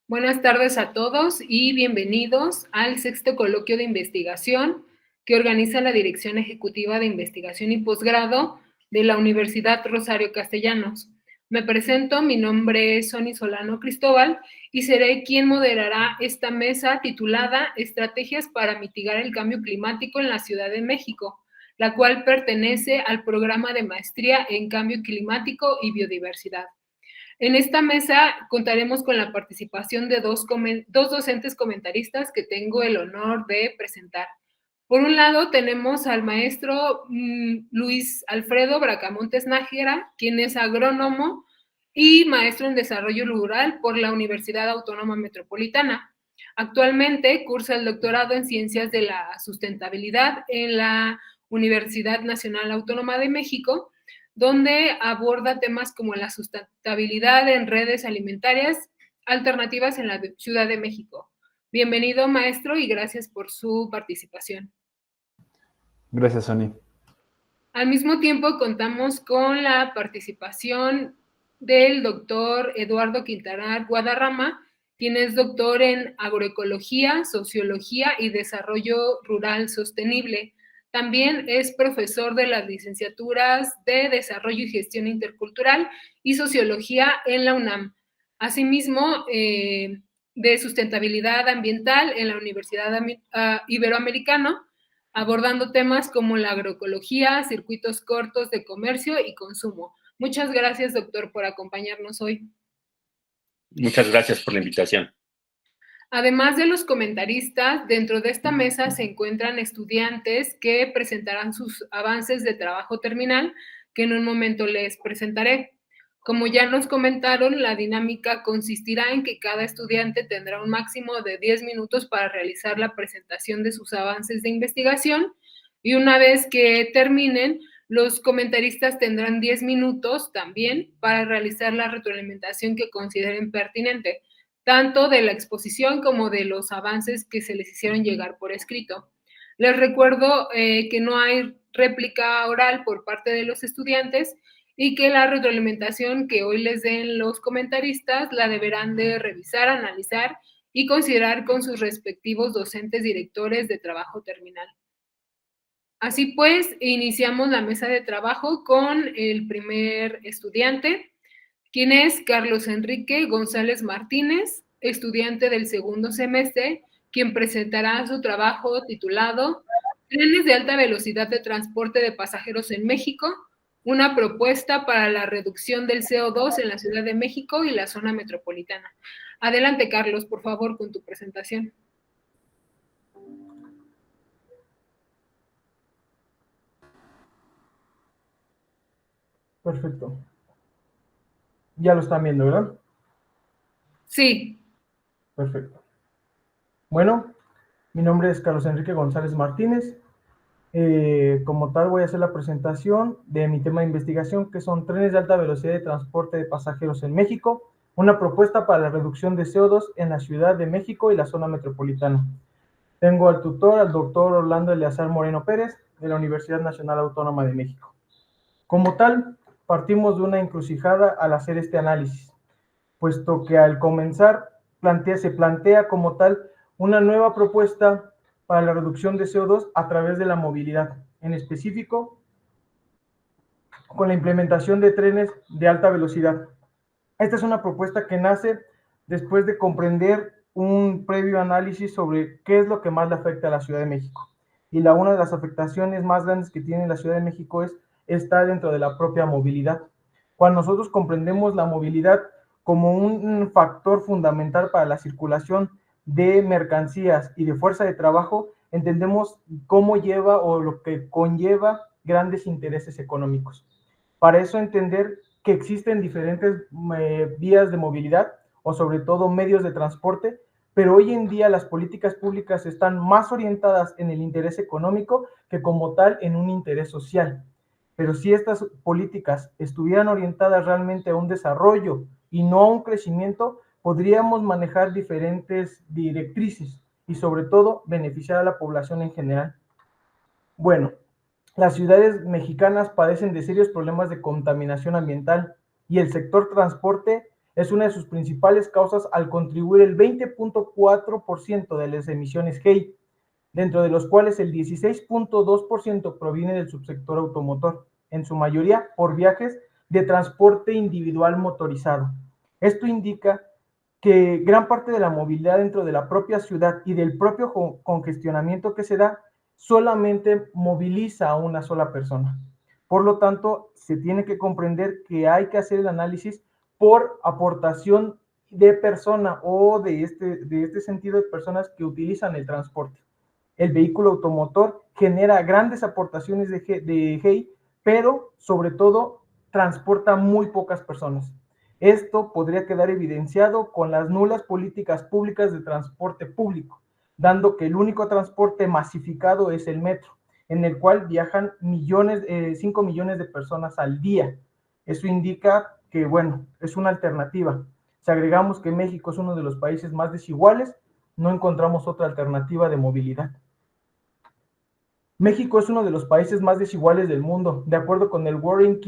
Buenas tardes a todos y bienvenidos al sexto coloquio de investigación que organiza la Dirección Ejecutiva de Investigación y Posgrado de la Universidad Rosario Castellanos. Me presento, mi nombre es Sony Solano Cristóbal y seré quien moderará esta mesa titulada Estrategias para mitigar el cambio climático en la Ciudad de México, la cual pertenece al programa de maestría en cambio climático y biodiversidad. En esta mesa contaremos con la participación de dos docentes comentaristas que tengo el honor de presentar. Por un lado, tenemos al maestro Luis Alfredo Bracamontes Nájera, quien es agrónomo y maestro en desarrollo rural por la Universidad Autónoma Metropolitana. Actualmente cursa el doctorado en Ciencias de la Sustentabilidad en la Universidad Nacional Autónoma de México, donde aborda temas como la sustentabilidad en redes alimentarias alternativas en la Ciudad de México. Bienvenido, maestro, y gracias por su participación. Gracias, Sony. Al mismo tiempo, contamos con la participación del doctor Eduardo Quintanar Guadarrama, quien es doctor en agroecología, sociología y desarrollo rural sostenible. También es profesor de las licenciaturas de Desarrollo y Gestión Intercultural y Sociología en la UNAM. Asimismo, de Sustentabilidad Ambiental en la Universidad Iberoamericana, abordando temas como la agroecología, circuitos cortos de comercio y consumo. Muchas gracias, doctor, por acompañarnos hoy. Muchas gracias por la invitación. Además de los comentaristas, dentro de esta mesa se encuentran estudiantes que presentarán sus avances de trabajo terminal, que en un momento les presentaré. Como ya nos comentaron, la dinámica consistirá en que cada estudiante tendrá un máximo de 10 minutos para realizar la presentación de sus avances de investigación y una vez que terminen, los comentaristas tendrán 10 minutos también para realizar la retroalimentación que consideren pertinente, tanto de la exposición como de los avances que se les hicieron llegar por escrito. Les recuerdo que no hay réplica oral por parte de los estudiantes y que la retroalimentación que hoy les den los comentaristas la deberán de revisar, analizar y considerar con sus respectivos docentes directores de trabajo terminal. Así pues, iniciamos la mesa de trabajo con el primer estudiante, quien es Carlos Enrique González Martínez, estudiante del segundo semestre, quien presentará su trabajo titulado Trenes de alta velocidad de transporte de pasajeros en México, una propuesta para la reducción del CO2 en la Ciudad de México y la zona metropolitana. Adelante, Carlos, por favor, con tu presentación. Perfecto. Ya lo están viendo, ¿verdad? Sí. Perfecto. Bueno, mi nombre es Carlos Enrique González Martínez. Como tal, voy a hacer la presentación de mi tema de investigación, que son trenes de alta velocidad de transporte de pasajeros en México, una propuesta para la reducción de CO2 en la Ciudad de México y la zona metropolitana. Tengo al tutor, al doctor Orlando Eleazar Moreno Pérez, de la Universidad Nacional Autónoma de México. Como tal, partimos de una encrucijada al hacer este análisis, puesto que al comenzar se plantea como tal una nueva propuesta para la reducción de CO2 a través de la movilidad, en específico con la implementación de trenes de alta velocidad. Esta es una propuesta que nace después de comprender un previo análisis sobre qué es lo que más le afecta a la Ciudad de México. Y una de las afectaciones más grandes que tiene la Ciudad de México está dentro de la propia movilidad. Cuando nosotros comprendemos la movilidad como un factor fundamental para la circulación de mercancías y de fuerza de trabajo, entendemos cómo lleva o lo que conlleva grandes intereses económicos. Para eso entender que existen diferentes vías de movilidad o sobre todo medios de transporte, pero hoy en día las políticas públicas están más orientadas en el interés económico que como tal en un interés social. Pero si estas políticas estuvieran orientadas realmente a un desarrollo y no a un crecimiento, podríamos manejar diferentes directrices y sobre todo beneficiar a la población en general. Bueno, las ciudades mexicanas padecen de serios problemas de contaminación ambiental y el sector transporte es una de sus principales causas al contribuir el 20.4% de las emisiones GEI, dentro de los cuales el 16.2% proviene del subsector automotor, en su mayoría por viajes de transporte individual motorizado. Esto indica que gran parte de la movilidad dentro de la propia ciudad y del propio congestionamiento que se da solamente moviliza a una sola persona. Por lo tanto, se tiene que comprender que hay que hacer el análisis por aportación de persona o de este sentido de personas que utilizan el transporte. El vehículo automotor genera grandes aportaciones de GEI, pero sobre todo transporta muy pocas personas. Esto podría quedar evidenciado con las nulas políticas públicas de transporte público, dando que el único transporte masificado es el metro, en el cual viajan 5 millones de personas al día. Eso indica que, bueno, es una alternativa. Si agregamos que México es uno de los países más desiguales, no encontramos otra alternativa de movilidad. México es uno de los países más desiguales del mundo. De acuerdo con el World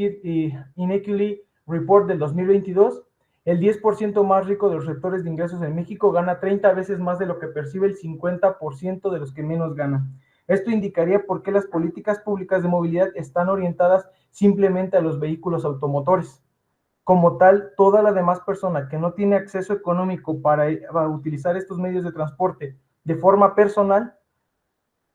Inequality Report del 2022, el 10% más rico de los receptores de ingresos en México gana 30 veces más de lo que percibe el 50% de los que menos ganan. Esto indicaría por qué las políticas públicas de movilidad están orientadas simplemente a los vehículos automotores. Como tal, toda la demás persona que no tiene acceso económico para utilizar estos medios de transporte de forma personal,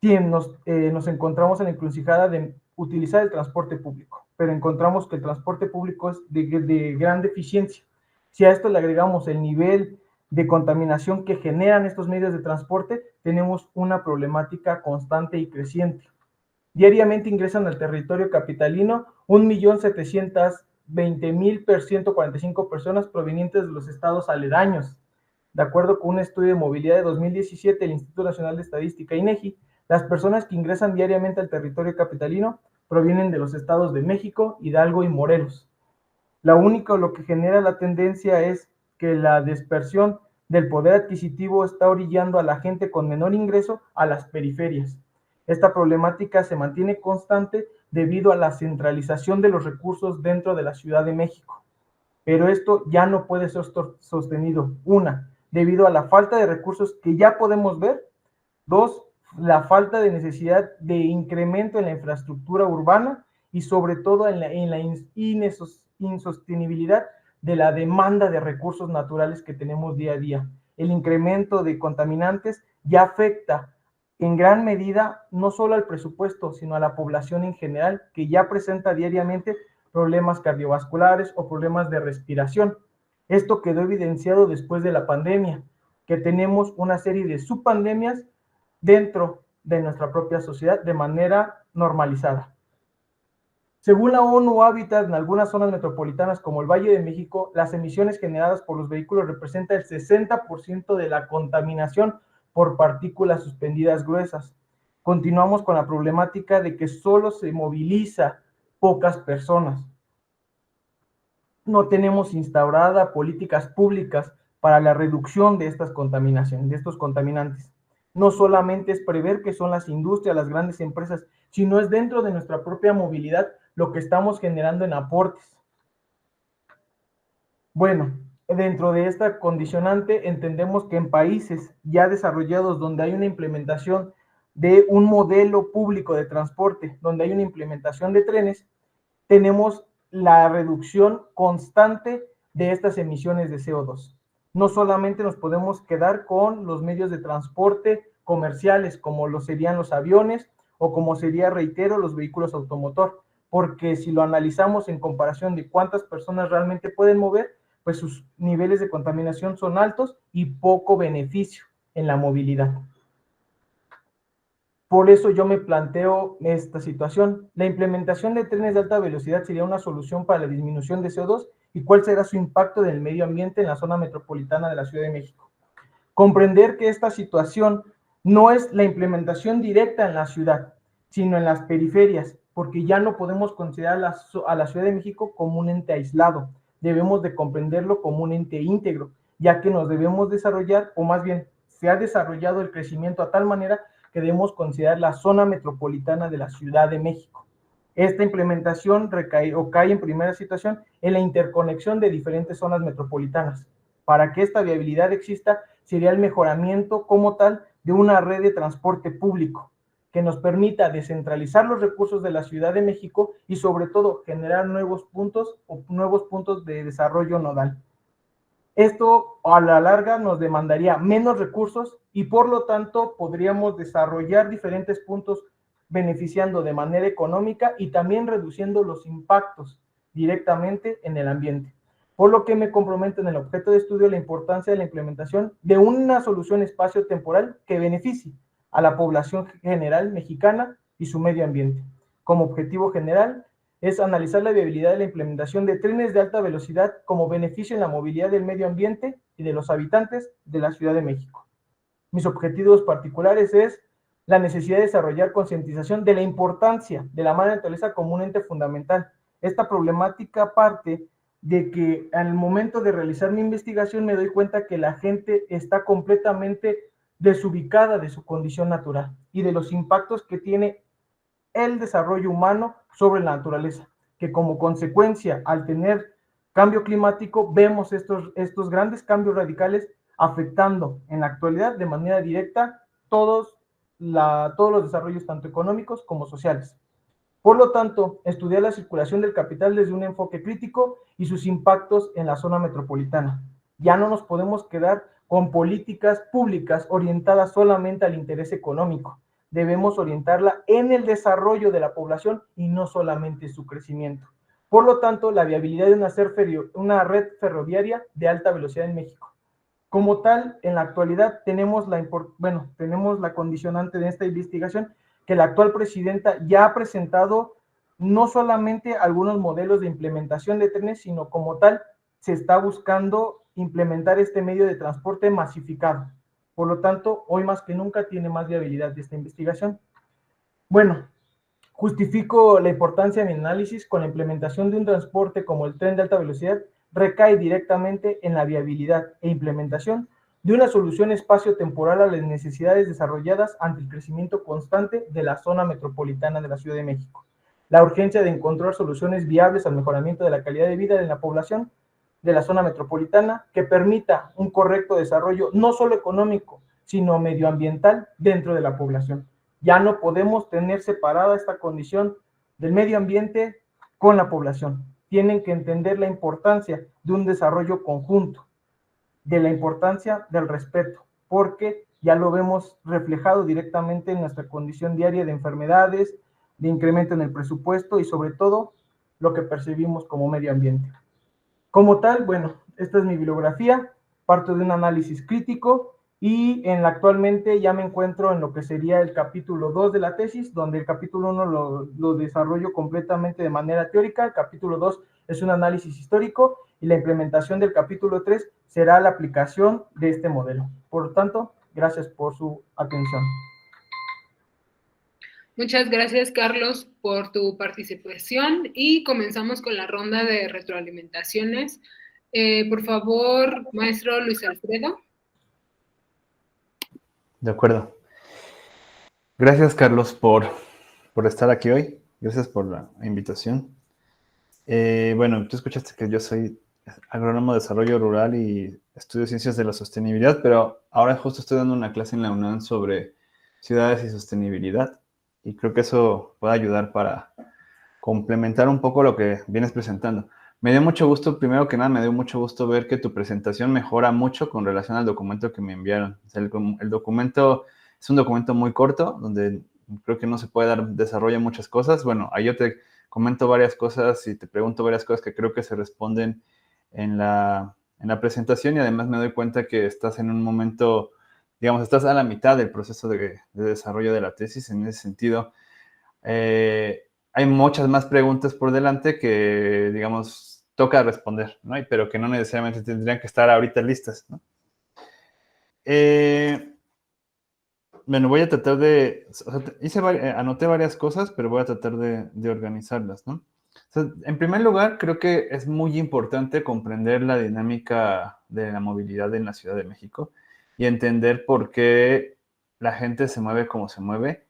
nos encontramos en la encrucijada de utilizar el transporte público, pero encontramos que el transporte público es de gran deficiencia. Si a esto le agregamos el nivel de contaminación que generan estos medios de transporte, tenemos una problemática constante y creciente. Diariamente ingresan al territorio capitalino 1.720.145 personas provenientes de los estados aledaños. De acuerdo con un estudio de movilidad de 2017 del Instituto Nacional de Estadística, INEGI, las personas que ingresan diariamente al territorio capitalino provienen de los estados de México, Hidalgo y Morelos. Lo que genera la tendencia es que la dispersión del poder adquisitivo está orillando a la gente con menor ingreso a las periferias. Esta problemática se mantiene constante debido a la centralización de los recursos dentro de la Ciudad de México. Pero esto ya no puede ser sostenido. Una, debido a la falta de recursos que ya podemos ver. Dos, la falta de necesidad de incremento en la infraestructura urbana y sobre todo en la insostenibilidad de la demanda de recursos naturales que tenemos día a día. El incremento de contaminantes ya afecta en gran medida no solo al presupuesto, sino a la población en general, que ya presenta diariamente problemas cardiovasculares o problemas de respiración. Esto quedó evidenciado después de la pandemia, que tenemos una serie de subpandemias dentro de nuestra propia sociedad de manera normalizada. Según la ONU Habitat, en algunas zonas metropolitanas como el Valle de México, las emisiones generadas por los vehículos representan el 60% de la contaminación por partículas suspendidas gruesas. Continuamos con la problemática de que solo se moviliza pocas personas. No tenemos instaurada políticas públicas para la reducción de estas contaminaciones, de estos contaminantes. No solamente es prever que son las industrias, las grandes empresas, sino es dentro de nuestra propia movilidad lo que estamos generando en aportes. Bueno, dentro de esta condicionante entendemos que en países ya desarrollados donde hay una implementación de un modelo público de transporte, donde hay una implementación de trenes, tenemos la reducción constante de estas emisiones de CO2. No solamente nos podemos quedar con los medios de transporte comerciales, como lo serían los aviones o como sería, reitero, los vehículos automotor, porque si lo analizamos en comparación de cuántas personas realmente pueden mover, pues sus niveles de contaminación son altos y poco beneficio en la movilidad. Por eso yo me planteo esta situación. ¿La implementación de trenes de alta velocidad sería una solución para la disminución de CO2? ¿Y cuál será su impacto en el medio ambiente en la zona metropolitana de la Ciudad de México? Comprender que esta situación no es la implementación directa en la ciudad, sino en las periferias, porque ya no podemos considerar a la Ciudad de México como un ente aislado. Debemos de comprenderlo como un ente íntegro, ya que nos debemos desarrollar, o más bien se ha desarrollado el crecimiento a tal manera que debemos considerar la zona metropolitana de la Ciudad de México. Esta implementación cae en primera situación en la interconexión de diferentes zonas metropolitanas. Para que esta viabilidad exista, sería el mejoramiento como tal de una red de transporte público que nos permita descentralizar los recursos de la Ciudad de México y sobre todo generar nuevos puntos de desarrollo nodal. Esto a la larga nos demandaría menos recursos y por lo tanto podríamos desarrollar diferentes puntos beneficiando de manera económica y también reduciendo los impactos directamente en el ambiente. Por lo que me comprometo en el objeto de estudio la importancia de la implementación de una solución espacio-temporal que beneficie a la población general mexicana y su medio ambiente. Como objetivo general, es analizar la viabilidad de la implementación de trenes de alta velocidad como beneficio en la movilidad del medio ambiente y de los habitantes de la Ciudad de México. Mis objetivos particulares es la necesidad de desarrollar concientización de la importancia de la madre naturaleza como un ente fundamental. Esta problemática parte de que al momento de realizar mi investigación me doy cuenta que la gente está completamente desubicada de su condición natural y de los impactos que tiene el desarrollo humano sobre la naturaleza, que como consecuencia, al tener cambio climático, vemos estos grandes cambios radicales afectando en la actualidad de manera directa todos los desarrollos tanto económicos como sociales. Por lo tanto, estudiar la circulación del capital desde un enfoque crítico y sus impactos en la zona metropolitana. Ya no nos podemos quedar con políticas públicas orientadas solamente al interés económico. Debemos orientarla en el desarrollo de la población y no solamente su crecimiento. Por lo tanto, la viabilidad de una red ferroviaria de alta velocidad en México. Como tal, en la actualidad tenemos la condicionante de esta investigación que la actual presidenta ya ha presentado no solamente algunos modelos de implementación de trenes, sino como tal se está buscando implementar este medio de transporte masificado. Por lo tanto, hoy más que nunca tiene más viabilidad de esta investigación. Bueno, justifico la importancia de mi análisis con la implementación de un transporte como el tren de alta velocidad recae directamente en la viabilidad e implementación de una solución espacio-temporal a las necesidades desarrolladas ante el crecimiento constante de la zona metropolitana de la Ciudad de México. La urgencia de encontrar soluciones viables al mejoramiento de la calidad de vida de la población de la zona metropolitana que permita un correcto desarrollo no solo económico, sino medioambiental dentro de la población. Ya no podemos tener separada esta condición del medio ambiente con la población. Tienen que entender la importancia de un desarrollo conjunto, de la importancia del respeto, porque ya lo vemos reflejado directamente en nuestra condición diaria de enfermedades, de incremento en el presupuesto y sobre todo lo que percibimos como medio ambiente. Como tal, bueno, esta es mi bibliografía, parto de un análisis crítico y actualmente ya me encuentro en lo que sería el capítulo 2 de la tesis, donde el capítulo 1 lo desarrollo completamente de manera teórica, el capítulo 2 es un análisis histórico y la implementación del capítulo 3 será la aplicación de este modelo. Por lo tanto, gracias por su atención. Muchas gracias, Carlos, por tu participación y comenzamos con la ronda de retroalimentaciones. Por favor, maestro Luis Alfredo. De acuerdo. Gracias, Carlos, por estar aquí hoy. Gracias por la invitación. Bueno, tú escuchaste que yo soy agrónomo de desarrollo rural y estudio ciencias de la sostenibilidad, pero ahora justo estoy dando una clase en la UNAM sobre ciudades y sostenibilidad y creo que eso puede ayudar para complementar un poco lo que vienes presentando. Me dio mucho gusto, primero que nada, me dio mucho gusto ver que tu presentación mejora mucho con relación al documento que me enviaron. O sea, el documento es un documento muy corto, donde creo que no se puede dar desarrollo a muchas cosas. Bueno, ahí yo te comento varias cosas y te pregunto varias cosas que creo que se responden en la presentación y además me doy cuenta que estás en un momento, digamos, estás a la mitad del proceso de desarrollo de la tesis. En ese sentido, hay muchas más preguntas por delante que, digamos, toca responder, ¿no? Pero que no necesariamente tendrían que estar ahorita listas, ¿no? Bueno, voy a tratar de... O sea, anoté varias cosas, pero voy a tratar de organizarlas, ¿no? O sea, en primer lugar, creo que es muy importante comprender la dinámica de la movilidad en la Ciudad de México y entender por qué la gente se mueve como se mueve.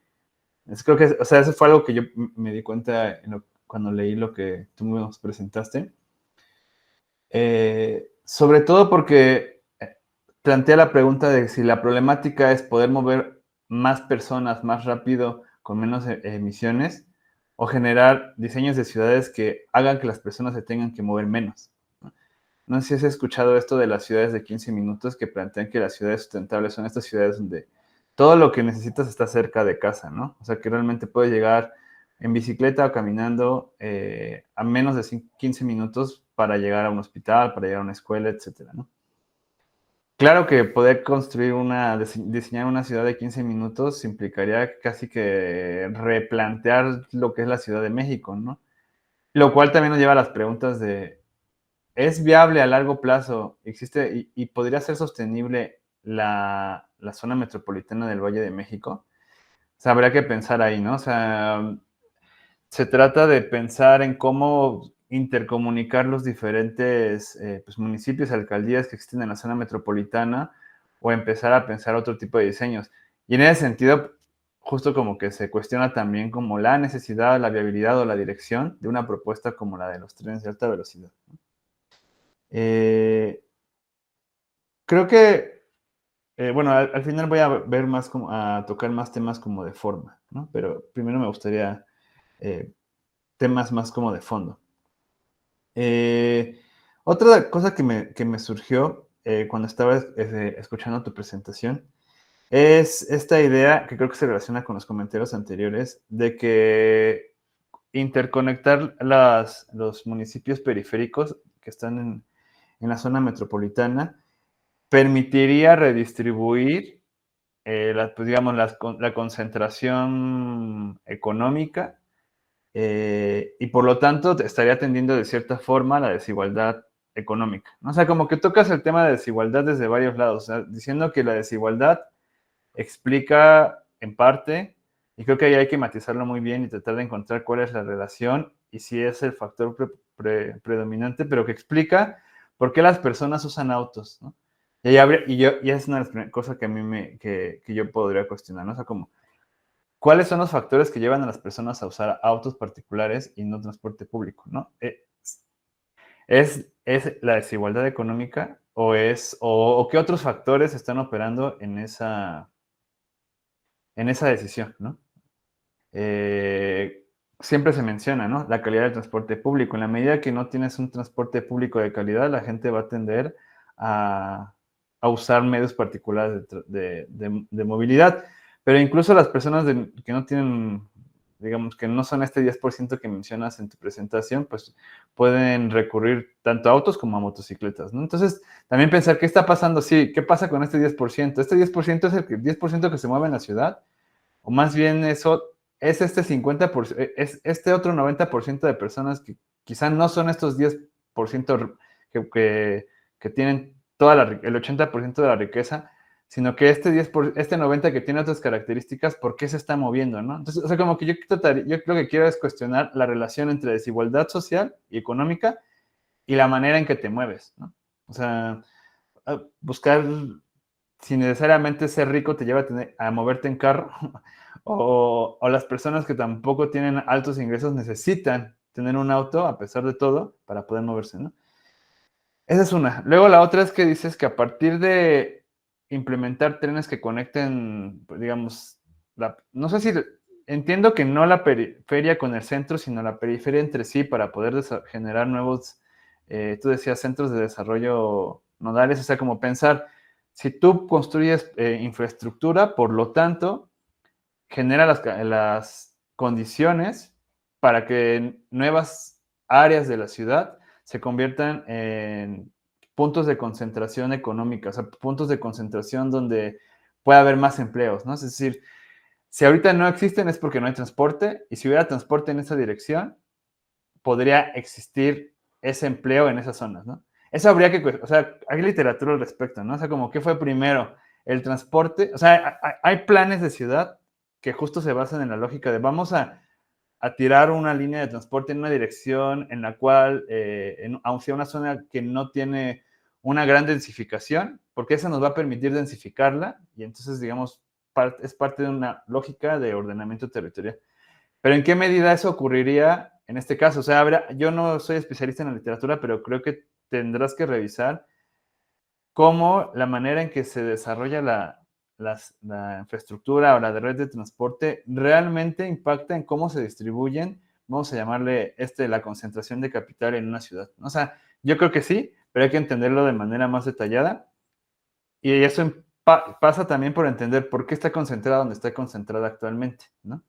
Creo que, o sea, eso fue algo que yo me di cuenta cuando leí lo que tú nos presentaste. Sobre todo porque plantea la pregunta de si la problemática es poder mover más personas más rápido con menos emisiones o generar diseños de ciudades que hagan que las personas se tengan que mover menos. No sé si has escuchado esto de las ciudades de 15 minutos que plantean que las ciudades sustentables son estas ciudades donde todo lo que necesitas está cerca de casa, ¿no? O sea, que realmente puedes llegar en bicicleta o caminando a menos de 15 minutos para llegar a un hospital, para llegar a una escuela, etcétera, ¿no? Claro que poder construir diseñar una ciudad de 15 minutos implicaría casi que replantear lo que es la Ciudad de México, ¿no? Lo cual también nos lleva a las preguntas de, ¿es viable a largo plazo? ¿Existe y podría ser sostenible la zona metropolitana del Valle de México? O sea, habría que pensar ahí, ¿no? O sea, se trata de pensar en cómo intercomunicar los diferentes pues, municipios, alcaldías que existen en la zona metropolitana o empezar a pensar otro tipo de diseños. Y en ese sentido, justo como que se cuestiona también como la necesidad, la viabilidad o la dirección de una propuesta como la de los trenes de alta velocidad. Creo que, bueno, al final voy a ver más como, a tocar más temas como de forma, ¿no? Pero primero me gustaría temas más como de fondo. Otra cosa que me surgió cuando estaba escuchando tu presentación es esta idea que creo que se relaciona con los comentarios anteriores de que interconectar los municipios periféricos que están en la zona metropolitana permitiría redistribuir pues, digamos, la concentración económica y por lo tanto estaría atendiendo de cierta forma a la desigualdad económica, ¿no? O sea, como que tocas el tema de desigualdad desde varios lados, o sea, diciendo que la desigualdad explica en parte, y creo que ahí hay que matizarlo muy bien y tratar de encontrar cuál es la relación y si es el factor predominante, pero que explica por qué las personas usan autos, ¿no? Y es una de las cosas que a mí que yo podría cuestionar, ¿no? O sea, como, ¿cuáles son los factores que llevan a las personas a usar autos particulares y no transporte público, ¿no? ¿Es la desigualdad económica o qué otros factores están operando en esa decisión, ¿no? Siempre se menciona, ¿no? La calidad del transporte público. En la medida que no tienes un transporte público de calidad, la gente va a tender a usar medios particulares de movilidad. Pero incluso las personas que no tienen, digamos, que no son este 10% que mencionas en tu presentación, pues pueden recurrir tanto a autos como a motocicletas, ¿no? Entonces, también pensar, ¿qué está pasando? Sí, ¿qué pasa con este 10%? ¿Este 10% es el 10% que se mueve en la ciudad? O más bien eso es este 50%, es este otro 90% de personas que quizás no son estos 10% que tienen el 80% de la riqueza, sino que este 90% que tiene otras características, ¿por qué se está moviendo, no? Entonces, o sea, como que yo lo que quiero es cuestionar la relación entre desigualdad social y económica y la manera en que te mueves, ¿no? O sea, buscar si necesariamente ser rico te lleva a moverte en carro, o las personas que tampoco tienen altos ingresos necesitan tener un auto, a pesar de todo, para poder moverse, ¿no? Esa es una. Luego la otra es que dices que a partir de implementar trenes que conecten, pues, digamos, no sé si entiendo que no la periferia con el centro, sino la periferia entre sí para poder generar nuevos, tú decías, centros de desarrollo nodales, o sea, como pensar, si tú construyes infraestructura, por lo tanto, genera las condiciones para que nuevas áreas de la ciudad se conviertan en puntos de concentración económica, o sea, puntos de concentración donde pueda haber más empleos, ¿no? Es decir, si ahorita no existen es porque no hay transporte, y si hubiera transporte en esa dirección, podría existir ese empleo en esas zonas, ¿no? Eso habría que, o sea, hay literatura al respecto, ¿no? O sea, como, ¿qué fue primero? El transporte, o sea, hay planes de ciudad que justo se basan en la lógica de vamos a tirar una línea de transporte en una dirección en la cual, hacia una zona que no tiene una gran densificación, porque eso nos va a permitir densificarla y entonces, digamos, es parte de una lógica de ordenamiento territorial. Pero ¿en qué medida eso ocurriría en este caso? O sea, yo no soy especialista en la literatura, pero creo que tendrás que revisar cómo la manera en que se desarrolla la infraestructura o la red de transporte realmente impacta en cómo se distribuyen, vamos a llamarle la concentración de capital en una ciudad. O sea, yo creo que sí, pero hay que entenderlo de manera más detallada. Y eso pasa también por entender por qué está concentrada donde está concentrada actualmente, ¿no?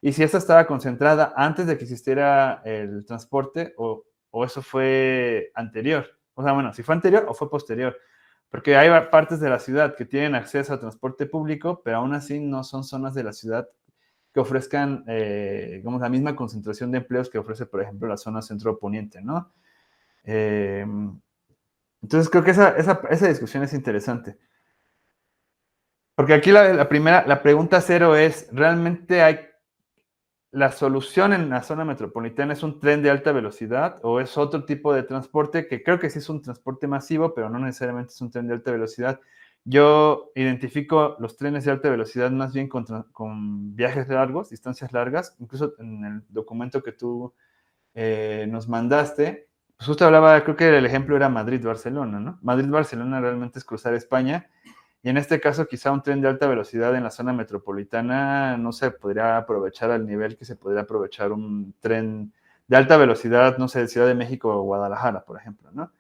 Y si esta estaba concentrada antes de que existiera el transporte o eso fue anterior. O sea, bueno, si fue anterior o fue posterior. Porque hay partes de la ciudad que tienen acceso a transporte público, pero aún así no son zonas de la ciudad que ofrezcan, digamos, la misma concentración de empleos que ofrece, por ejemplo, la zona centro-poniente, ¿no? Entonces creo que esa discusión es interesante. Porque aquí la pregunta cero es, ¿realmente hay la solución en la zona metropolitana es un tren de alta velocidad o es otro tipo de transporte que creo que sí es un transporte masivo, pero no necesariamente es un tren de alta velocidad? Yo identifico los trenes de alta velocidad más bien con viajes largos, distancias largas. Incluso en el documento que tú nos mandaste, pues justo hablaba, creo que el ejemplo era Madrid-Barcelona, ¿no? Madrid-Barcelona realmente es cruzar España. Y en este caso, quizá un tren de alta velocidad en la zona metropolitana no se podría aprovechar al nivel que se podría aprovechar un tren de alta velocidad, no sé, de Ciudad de México o Guadalajara, por ejemplo, ¿no?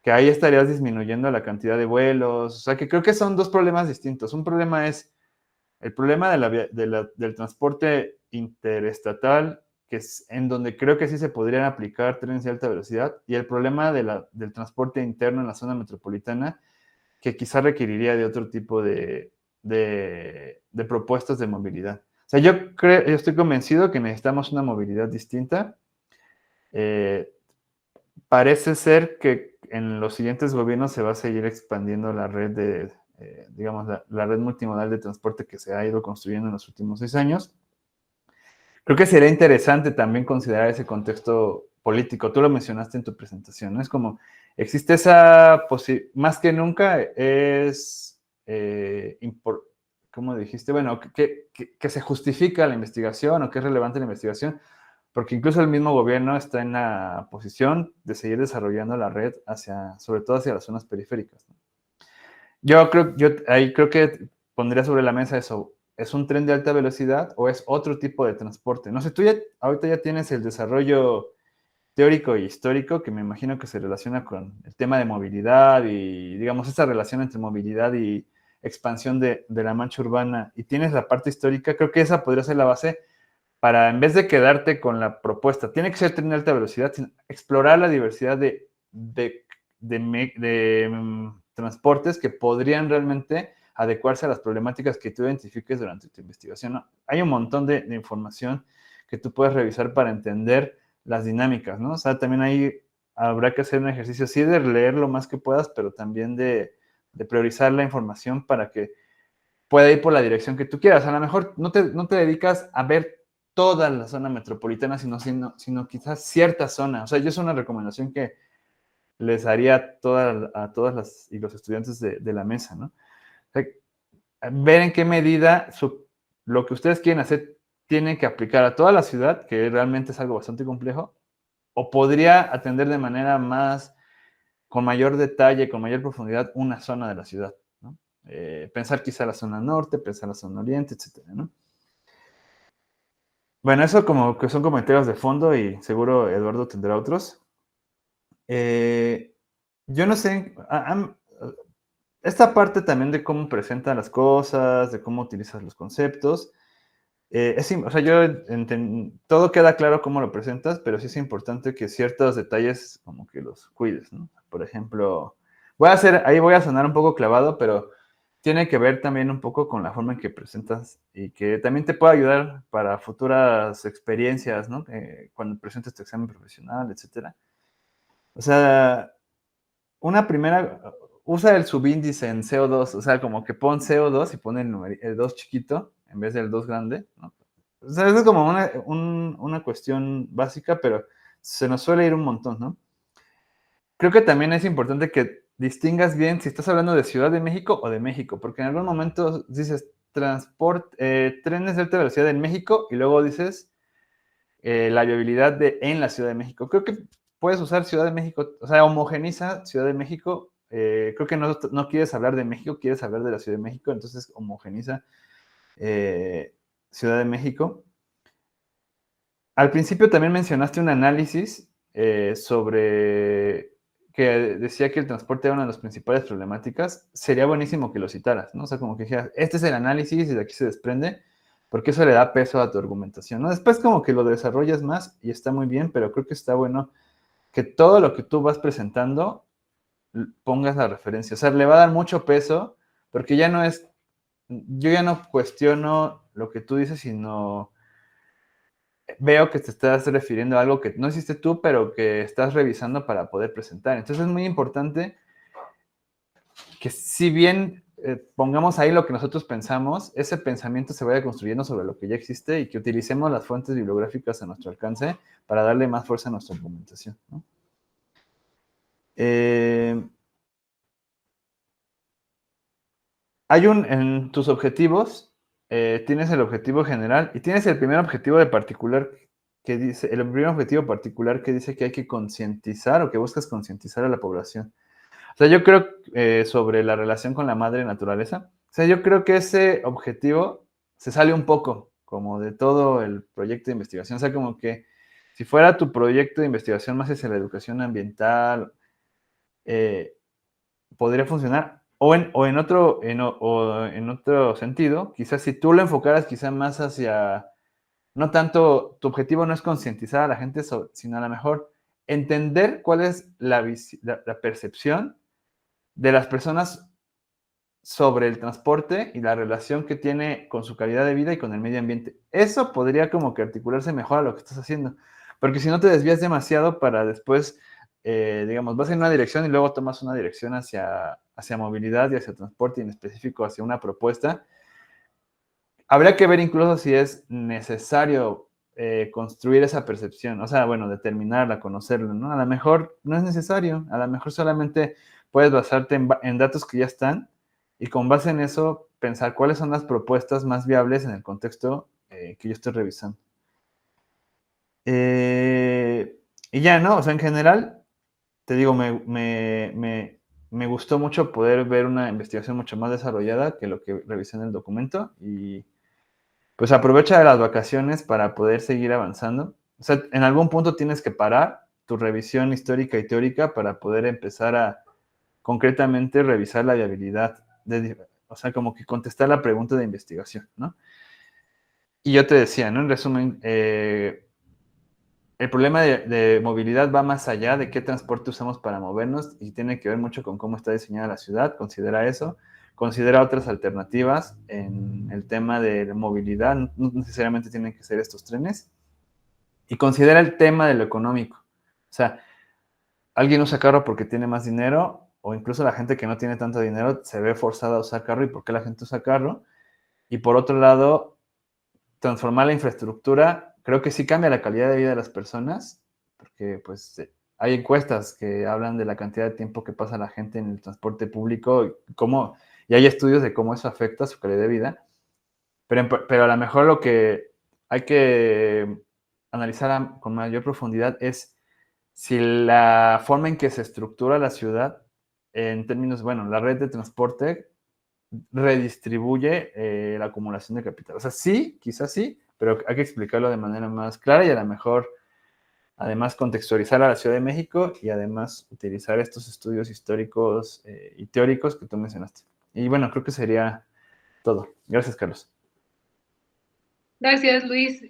Que ahí estarías disminuyendo la cantidad de vuelos. O sea, que creo que son dos problemas distintos. Un problema es el problema del transporte interestatal, que es en donde creo que sí se podrían aplicar trenes de alta velocidad, y el problema del transporte interno en la zona metropolitana, que quizá requeriría de otro tipo de propuestas de movilidad. O sea, yo estoy convencido que necesitamos una movilidad distinta. Parece ser que en los siguientes gobiernos se va a seguir expandiendo la red digamos, la red multimodal de transporte que se ha ido construyendo en los últimos 6 años. Creo que sería interesante también considerar ese contexto político. Tú lo mencionaste en tu presentación, ¿no? Es como, existe esa posibilidad, más que nunca es, ¿cómo dijiste? Bueno, que se justifica la investigación o que es relevante la investigación, porque incluso el mismo gobierno está en la posición de seguir desarrollando la red sobre todo hacia las zonas periféricas, ¿no? Yo ahí creo que pondría sobre la mesa eso. ¿Es un tren de alta velocidad o es otro tipo de transporte? No sé, tú ahorita ya tienes el desarrollo teórico y histórico que me imagino que se relaciona con el tema de movilidad y, digamos, esa relación entre movilidad y expansión de la mancha urbana, y tienes la parte histórica. Creo que esa podría ser la base para, en vez de quedarte con la propuesta, tiene que ser tren de alta velocidad, sino explorar la diversidad de transportes que podrían realmente adecuarse a las problemáticas que tú identifiques durante tu investigación, ¿no? Hay un montón de información que tú puedes revisar para entender las dinámicas, ¿no? O sea, también ahí habrá que hacer un ejercicio, sí, de leer lo más que puedas, pero también de priorizar la información para que pueda ir por la dirección que tú quieras. A lo mejor no te dedicas a ver toda la zona metropolitana, sino quizás cierta zona. O sea, yo es una recomendación que les haría a todas las y los estudiantes de la mesa, ¿no? O sea, ver en qué medida lo que ustedes quieren hacer tiene que aplicar a toda la ciudad, que realmente es algo bastante complejo, o podría atender de manera con mayor detalle, con mayor profundidad, una zona de la ciudad, ¿no? Pensar quizá la zona norte, pensar la zona oriente, etcétera, ¿no? Bueno, eso como que son comentarios de fondo y seguro Eduardo tendrá otros. Yo no sé, esta parte también de cómo presentan las cosas, de cómo utilizas los conceptos, o sea, todo queda claro cómo lo presentas, pero sí es importante que ciertos detalles como que los cuides, ¿no? Por ejemplo, ahí voy a sonar un poco clavado, pero tiene que ver también un poco con la forma en que presentas y que también te puede ayudar para futuras experiencias, ¿no? Cuando presentes tu examen profesional, etcétera. O sea, usa el subíndice en CO2, o sea, como que pon CO2 y pon el 2 chiquito en vez del 2 grande, ¿no? O sea, eso es como una cuestión básica, pero se nos suele ir un montón, ¿no? Creo que también es importante que distingas bien si estás hablando de Ciudad de México o de México, porque en algún momento dices, trenes de alta velocidad en México y luego dices la viabilidad en la Ciudad de México. Creo que puedes usar Ciudad de México, o sea, homogeniza Ciudad de México. Creo que no quieres hablar de México, quieres hablar de la Ciudad de México, entonces homogeniza Ciudad de México. Al principio también mencionaste un análisis sobre que decía que el transporte era una de las principales problemáticas. Sería buenísimo que lo citaras, ¿no? O sea, como que dijeras, este es el análisis y de aquí se desprende, porque eso le da peso a tu argumentación, ¿no? Después como que lo desarrollas más y está muy bien, pero creo que está bueno que todo lo que tú vas presentando pongas la referencia. O sea, le va a dar mucho peso, porque ya no es, yo ya no cuestiono lo que tú dices, sino veo que te estás refiriendo a algo que no hiciste tú, pero que estás revisando para poder presentar. Entonces es muy importante que si bien pongamos ahí lo que nosotros pensamos, ese pensamiento se vaya construyendo sobre lo que ya existe y que utilicemos las fuentes bibliográficas a nuestro alcance para darle más fuerza a nuestra argumentación, ¿no? En tus objetivos, tienes el objetivo general y tienes el primer objetivo particular que dice que hay que concientizar o que buscas concientizar a la población. O sea, yo creo sobre la relación con la madre naturaleza. O sea, yo creo que ese objetivo se sale un poco como de todo el proyecto de investigación. O sea, como que si fuera tu proyecto de investigación más hacia la educación ambiental, podría funcionar. O en otro sentido, quizás si tú lo enfocaras quizás más hacia, no tanto, tu objetivo no es concientizar a la gente, sino a lo mejor entender cuál es la percepción de las personas sobre el transporte y la relación que tiene con su calidad de vida y con el medio ambiente. Eso podría como que articularse mejor a lo que estás haciendo, porque si no te desvías demasiado para después, digamos, vas en una dirección y luego tomas una dirección hacia movilidad y hacia transporte y en específico hacia una propuesta. Habría que ver incluso si es necesario construir esa percepción, o sea, bueno, determinarla, conocerla, ¿no? A lo mejor no es necesario, a lo mejor solamente puedes basarte en datos que ya están y con base en eso pensar cuáles son las propuestas más viables en el contexto que yo estoy revisando. Y ya, ¿no? O sea, en general, te digo, me gustó mucho poder ver una investigación mucho más desarrollada que lo que revisé en el documento y pues aprovecha de las vacaciones para poder seguir avanzando. O sea, en algún punto tienes que parar tu revisión histórica y teórica para poder empezar a concretamente revisar la viabilidad, o sea, como que contestar la pregunta de investigación, ¿no? Y yo te decía, ¿no? En resumen, el problema de movilidad va más allá de qué transporte usamos para movernos y tiene que ver mucho con cómo está diseñada la ciudad, considera eso. Considera otras alternativas en el tema de movilidad, no necesariamente tienen que ser estos trenes. Y considera el tema de lo económico. O sea, alguien usa carro porque tiene más dinero, o incluso la gente que no tiene tanto dinero se ve forzada a usar carro. ¿Y por qué la gente usa carro? Y por otro lado, transformar la infraestructura, creo que sí cambia la calidad de vida de las personas, porque pues hay encuestas que hablan de la cantidad de tiempo que pasa la gente en el transporte público y hay estudios de cómo eso afecta su calidad de vida, pero a lo mejor lo que hay que analizar con mayor profundidad es si la forma en que se estructura la ciudad, en términos, bueno, la red de transporte redistribuye la acumulación de capital. O sea, sí, quizás sí, pero hay que explicarlo de manera más clara y a lo mejor, además, contextualizar a la Ciudad de México y además utilizar estos estudios históricos y teóricos que tú mencionaste. Y bueno, creo que sería todo. Gracias, Carlos. Gracias, Luis.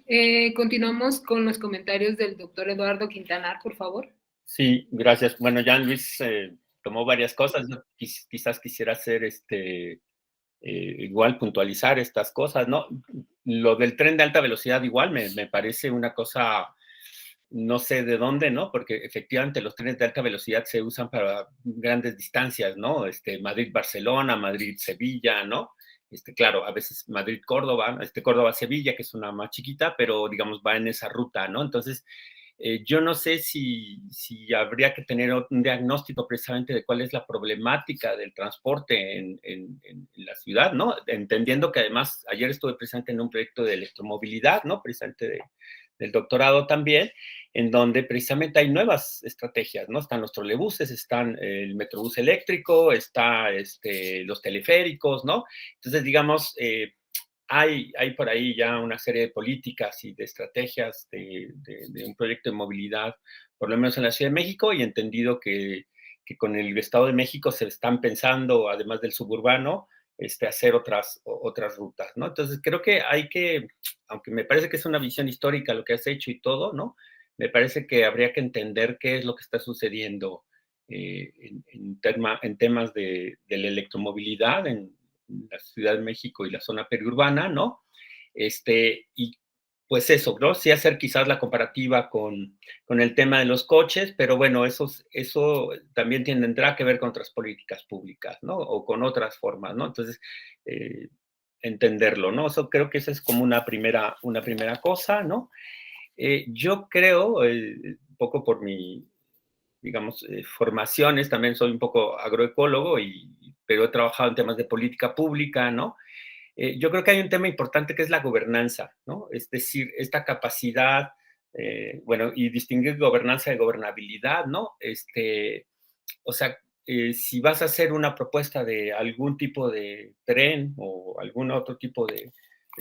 Continuamos con los comentarios del doctor Eduardo Quintanar, por favor. Sí, gracias. Bueno, ya Luis tomó varias cosas. Yo quizás quisiera hacer igual puntualizar estas cosas, ¿no? Lo del tren de alta velocidad igual me parece una cosa, no sé de dónde, ¿no? Porque efectivamente los trenes de alta velocidad se usan para grandes distancias, ¿no? Madrid-Barcelona, Madrid-Sevilla, ¿no? Claro, a veces Madrid-Córdoba, Córdoba-Sevilla, que es una más chiquita, pero digamos va en esa ruta, ¿no? Entonces, Yo no sé si habría que tener un diagnóstico precisamente de cuál es la problemática del transporte en la ciudad, ¿no? Entendiendo que además ayer estuve presente en un proyecto de electromovilidad, ¿no? Precisamente del doctorado también, en donde precisamente hay nuevas estrategias, ¿no? Están los trolebuses, están el metrobús eléctrico, está los teleféricos, ¿no? Entonces, digamos, hay por ahí ya una serie de políticas y de estrategias de un proyecto de movilidad, por lo menos en la Ciudad de México, y entendido que con el Estado de México se están pensando, además del suburbano, hacer otras rutas, ¿no? Entonces, creo que hay que, aunque me parece que es una visión histórica lo que has hecho y todo, ¿no? Me parece que habría que entender qué es lo que está sucediendo en temas de la electromovilidad en la Ciudad de México y la zona periurbana, ¿no? Y pues eso, ¿no? Sí hacer quizás la comparativa con el tema de los coches, pero bueno, eso también tendrá que ver con otras políticas públicas, ¿no? O con otras formas, ¿no? Entonces, entenderlo, ¿no? Eso creo que esa es como una primera cosa, ¿no? Yo creo, un poco por mi, digamos, formaciones, también soy un poco agroecólogo, pero he trabajado en temas de política pública, ¿no? Yo creo que hay un tema importante que es la gobernanza, ¿no? Es decir, esta capacidad, bueno, y distinguir gobernanza de gobernabilidad, ¿no? O sea, si vas a hacer una propuesta de algún tipo de tren o algún otro tipo de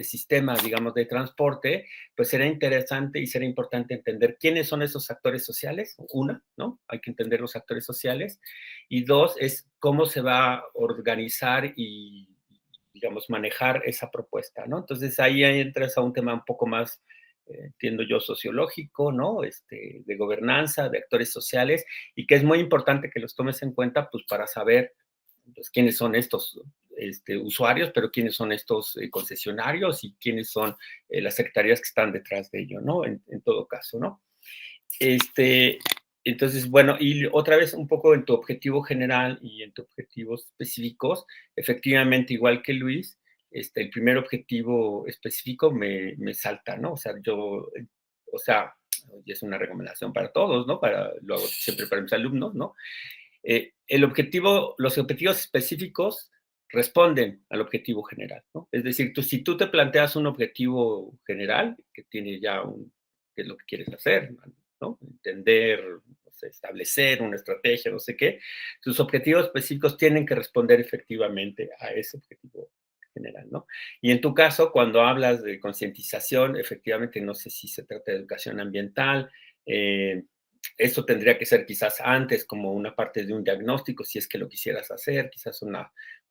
sistema, digamos, de transporte, pues será interesante y será importante entender quiénes son esos actores sociales, una, ¿no? Hay que entender los actores sociales, y dos, es cómo se va a organizar y, digamos, manejar esa propuesta, ¿no? Entonces ahí entras a un tema un poco más, entiendo yo, sociológico, ¿no? De gobernanza, de actores sociales, y que es muy importante que los tomes en cuenta, pues, para saber, pues, quiénes son estos usuarios, pero quiénes son estos concesionarios y quiénes son las secretarías que están detrás de ello, ¿no? En todo caso, ¿no? Entonces, bueno, y otra vez un poco en tu objetivo general y en tus objetivos específicos, efectivamente, igual que Luis, el primer objetivo específico me salta, ¿no? O sea, y es una recomendación para todos, ¿no? Lo hago siempre para mis alumnos, ¿no? Los objetivos específicos responden al objetivo general, ¿no? Es decir, si tú te planteas un objetivo general que tiene ya qué es lo que quieres hacer, ¿no? Entender, no sé, establecer una estrategia, no sé qué, tus objetivos específicos tienen que responder efectivamente a ese objetivo general, ¿no? Y en tu caso, cuando hablas de concientización, efectivamente, no sé si se trata de educación ambiental, esto tendría que ser quizás antes como una parte de un diagnóstico, si es que lo quisieras hacer, quizás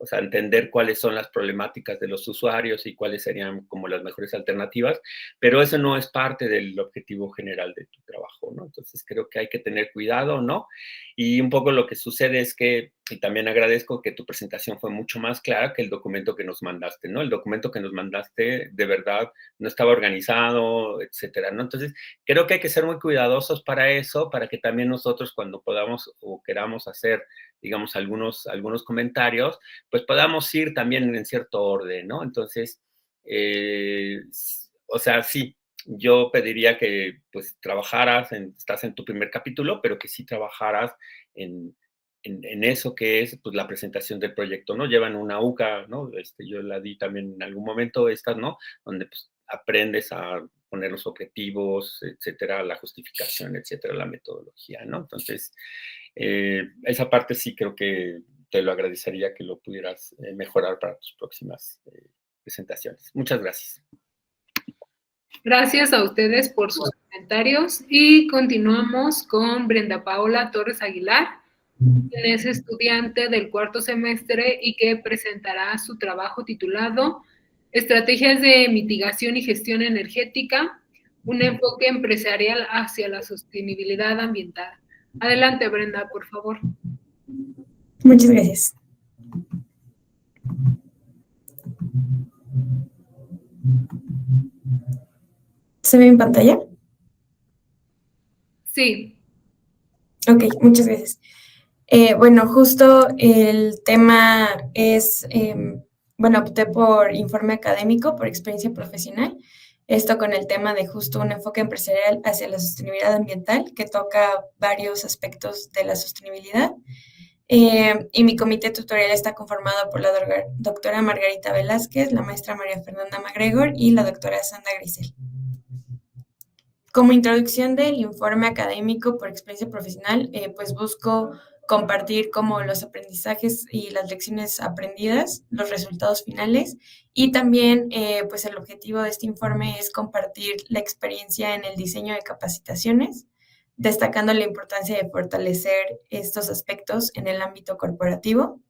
o sea, entender cuáles son las problemáticas de los usuarios y cuáles serían como las mejores alternativas, pero eso no es parte del objetivo general de tu trabajo, ¿no? Entonces creo que hay que tener cuidado, ¿no? Y un poco lo que sucede es que, y también agradezco que tu presentación fue mucho más clara que el documento que nos mandaste, ¿no? El documento que nos mandaste de verdad no estaba organizado, etcétera, ¿no? Entonces, creo que hay que ser muy cuidadosos para eso, para que también nosotros cuando podamos o queramos hacer, digamos, algunos comentarios, pues podamos ir también en cierto orden, ¿no? Entonces, o sea, sí, yo pediría que pues trabajaras, estás en tu primer capítulo, pero que sí trabajaras en eso que es pues, la presentación del proyecto, ¿no? Llevan una UCA, ¿no? Yo la di también en algún momento, ¿no? Donde pues aprendes a poner los objetivos, etcétera, la justificación, etcétera, la metodología, ¿no? Entonces, esa parte sí creo que te lo agradecería que lo pudieras mejorar para tus próximas presentaciones. Muchas gracias. Gracias a ustedes por sus comentarios y continuamos con Brenda Paola Torres Aguilar, quien es estudiante del cuarto semestre y que presentará su trabajo titulado Estrategias de mitigación y gestión energética, un enfoque empresarial hacia la sostenibilidad ambiental. Adelante, Brenda, por favor. Muchas gracias. ¿Se ve en pantalla? Sí. Ok, muchas gracias. Bueno, justo el tema es, bueno, opté por informe académico, por experiencia profesional, Esto con el tema de justo un enfoque empresarial hacia la sostenibilidad ambiental, que toca varios aspectos de la sostenibilidad. Y mi comité tutorial está conformado por la doctora Margarita Velázquez, la maestra María Fernanda MacGregor y la doctora Sandra Grisel. Como introducción del informe académico por experiencia profesional, pues busco compartir como los aprendizajes y las lecciones aprendidas, los resultados finales, y también pues el objetivo de este informe es compartir la experiencia en el diseño de capacitaciones, destacando la importancia de fortalecer estos aspectos en el ámbito corporativo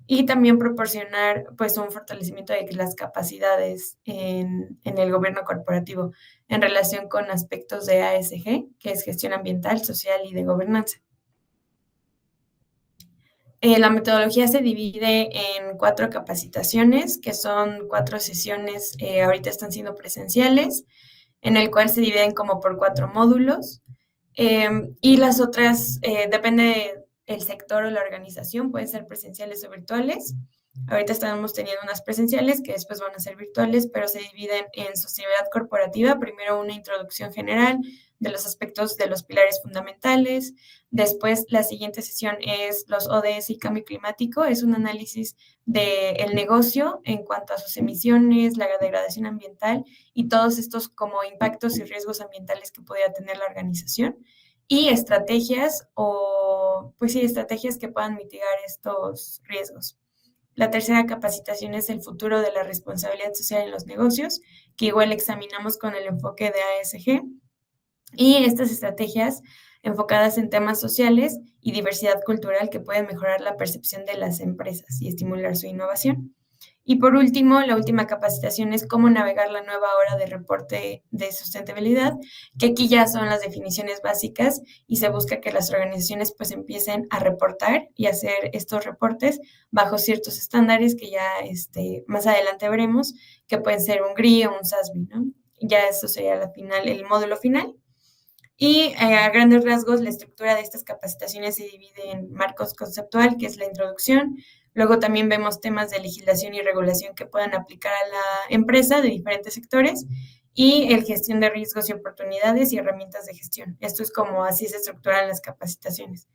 y también proporcionar pues un fortalecimiento de las capacidades en el gobierno corporativo en relación con aspectos de ASG, que es gestión ambiental, social y de gobernanza. La metodología se divide en 4 capacitaciones, que son 4 sesiones, ahorita están siendo presenciales, en el cual se dividen como por 4 módulos. Y las otras, depende del sector o la organización, pueden ser presenciales o virtuales. Ahorita estamos teniendo unas presenciales que después van a ser virtuales, pero se dividen en sostenibilidad corporativa. Primero una introducción general de los aspectos de los pilares fundamentales. Después la siguiente sesión es los ODS y cambio climático. Es un análisis del negocio en cuanto a sus emisiones, la degradación ambiental y todos estos como impactos y riesgos ambientales que podría tener la organización. Y estrategias estrategias que puedan mitigar estos riesgos. La tercera capacitación es el futuro de la responsabilidad social en los negocios, que igual examinamos con el enfoque de ASG. Y estas estrategias enfocadas en temas sociales y diversidad cultural que pueden mejorar la percepción de las empresas y estimular su innovación. Y por último, la última capacitación es cómo navegar la nueva hora de reporte de sustentabilidad, que aquí ya son las definiciones básicas y se busca que las organizaciones pues empiecen a reportar y hacer estos reportes bajo ciertos estándares que ya más adelante veremos, que pueden ser un GRI o un SASB, ¿no? Ya eso sería el módulo final. Y a grandes rasgos, la estructura de estas capacitaciones se divide en marcos conceptual, que es la introducción. Luego también vemos temas de legislación y regulación que puedan aplicar a la empresa de diferentes sectores y el gestión de riesgos y oportunidades y herramientas de gestión. Esto es como así se estructuran las capacitaciones.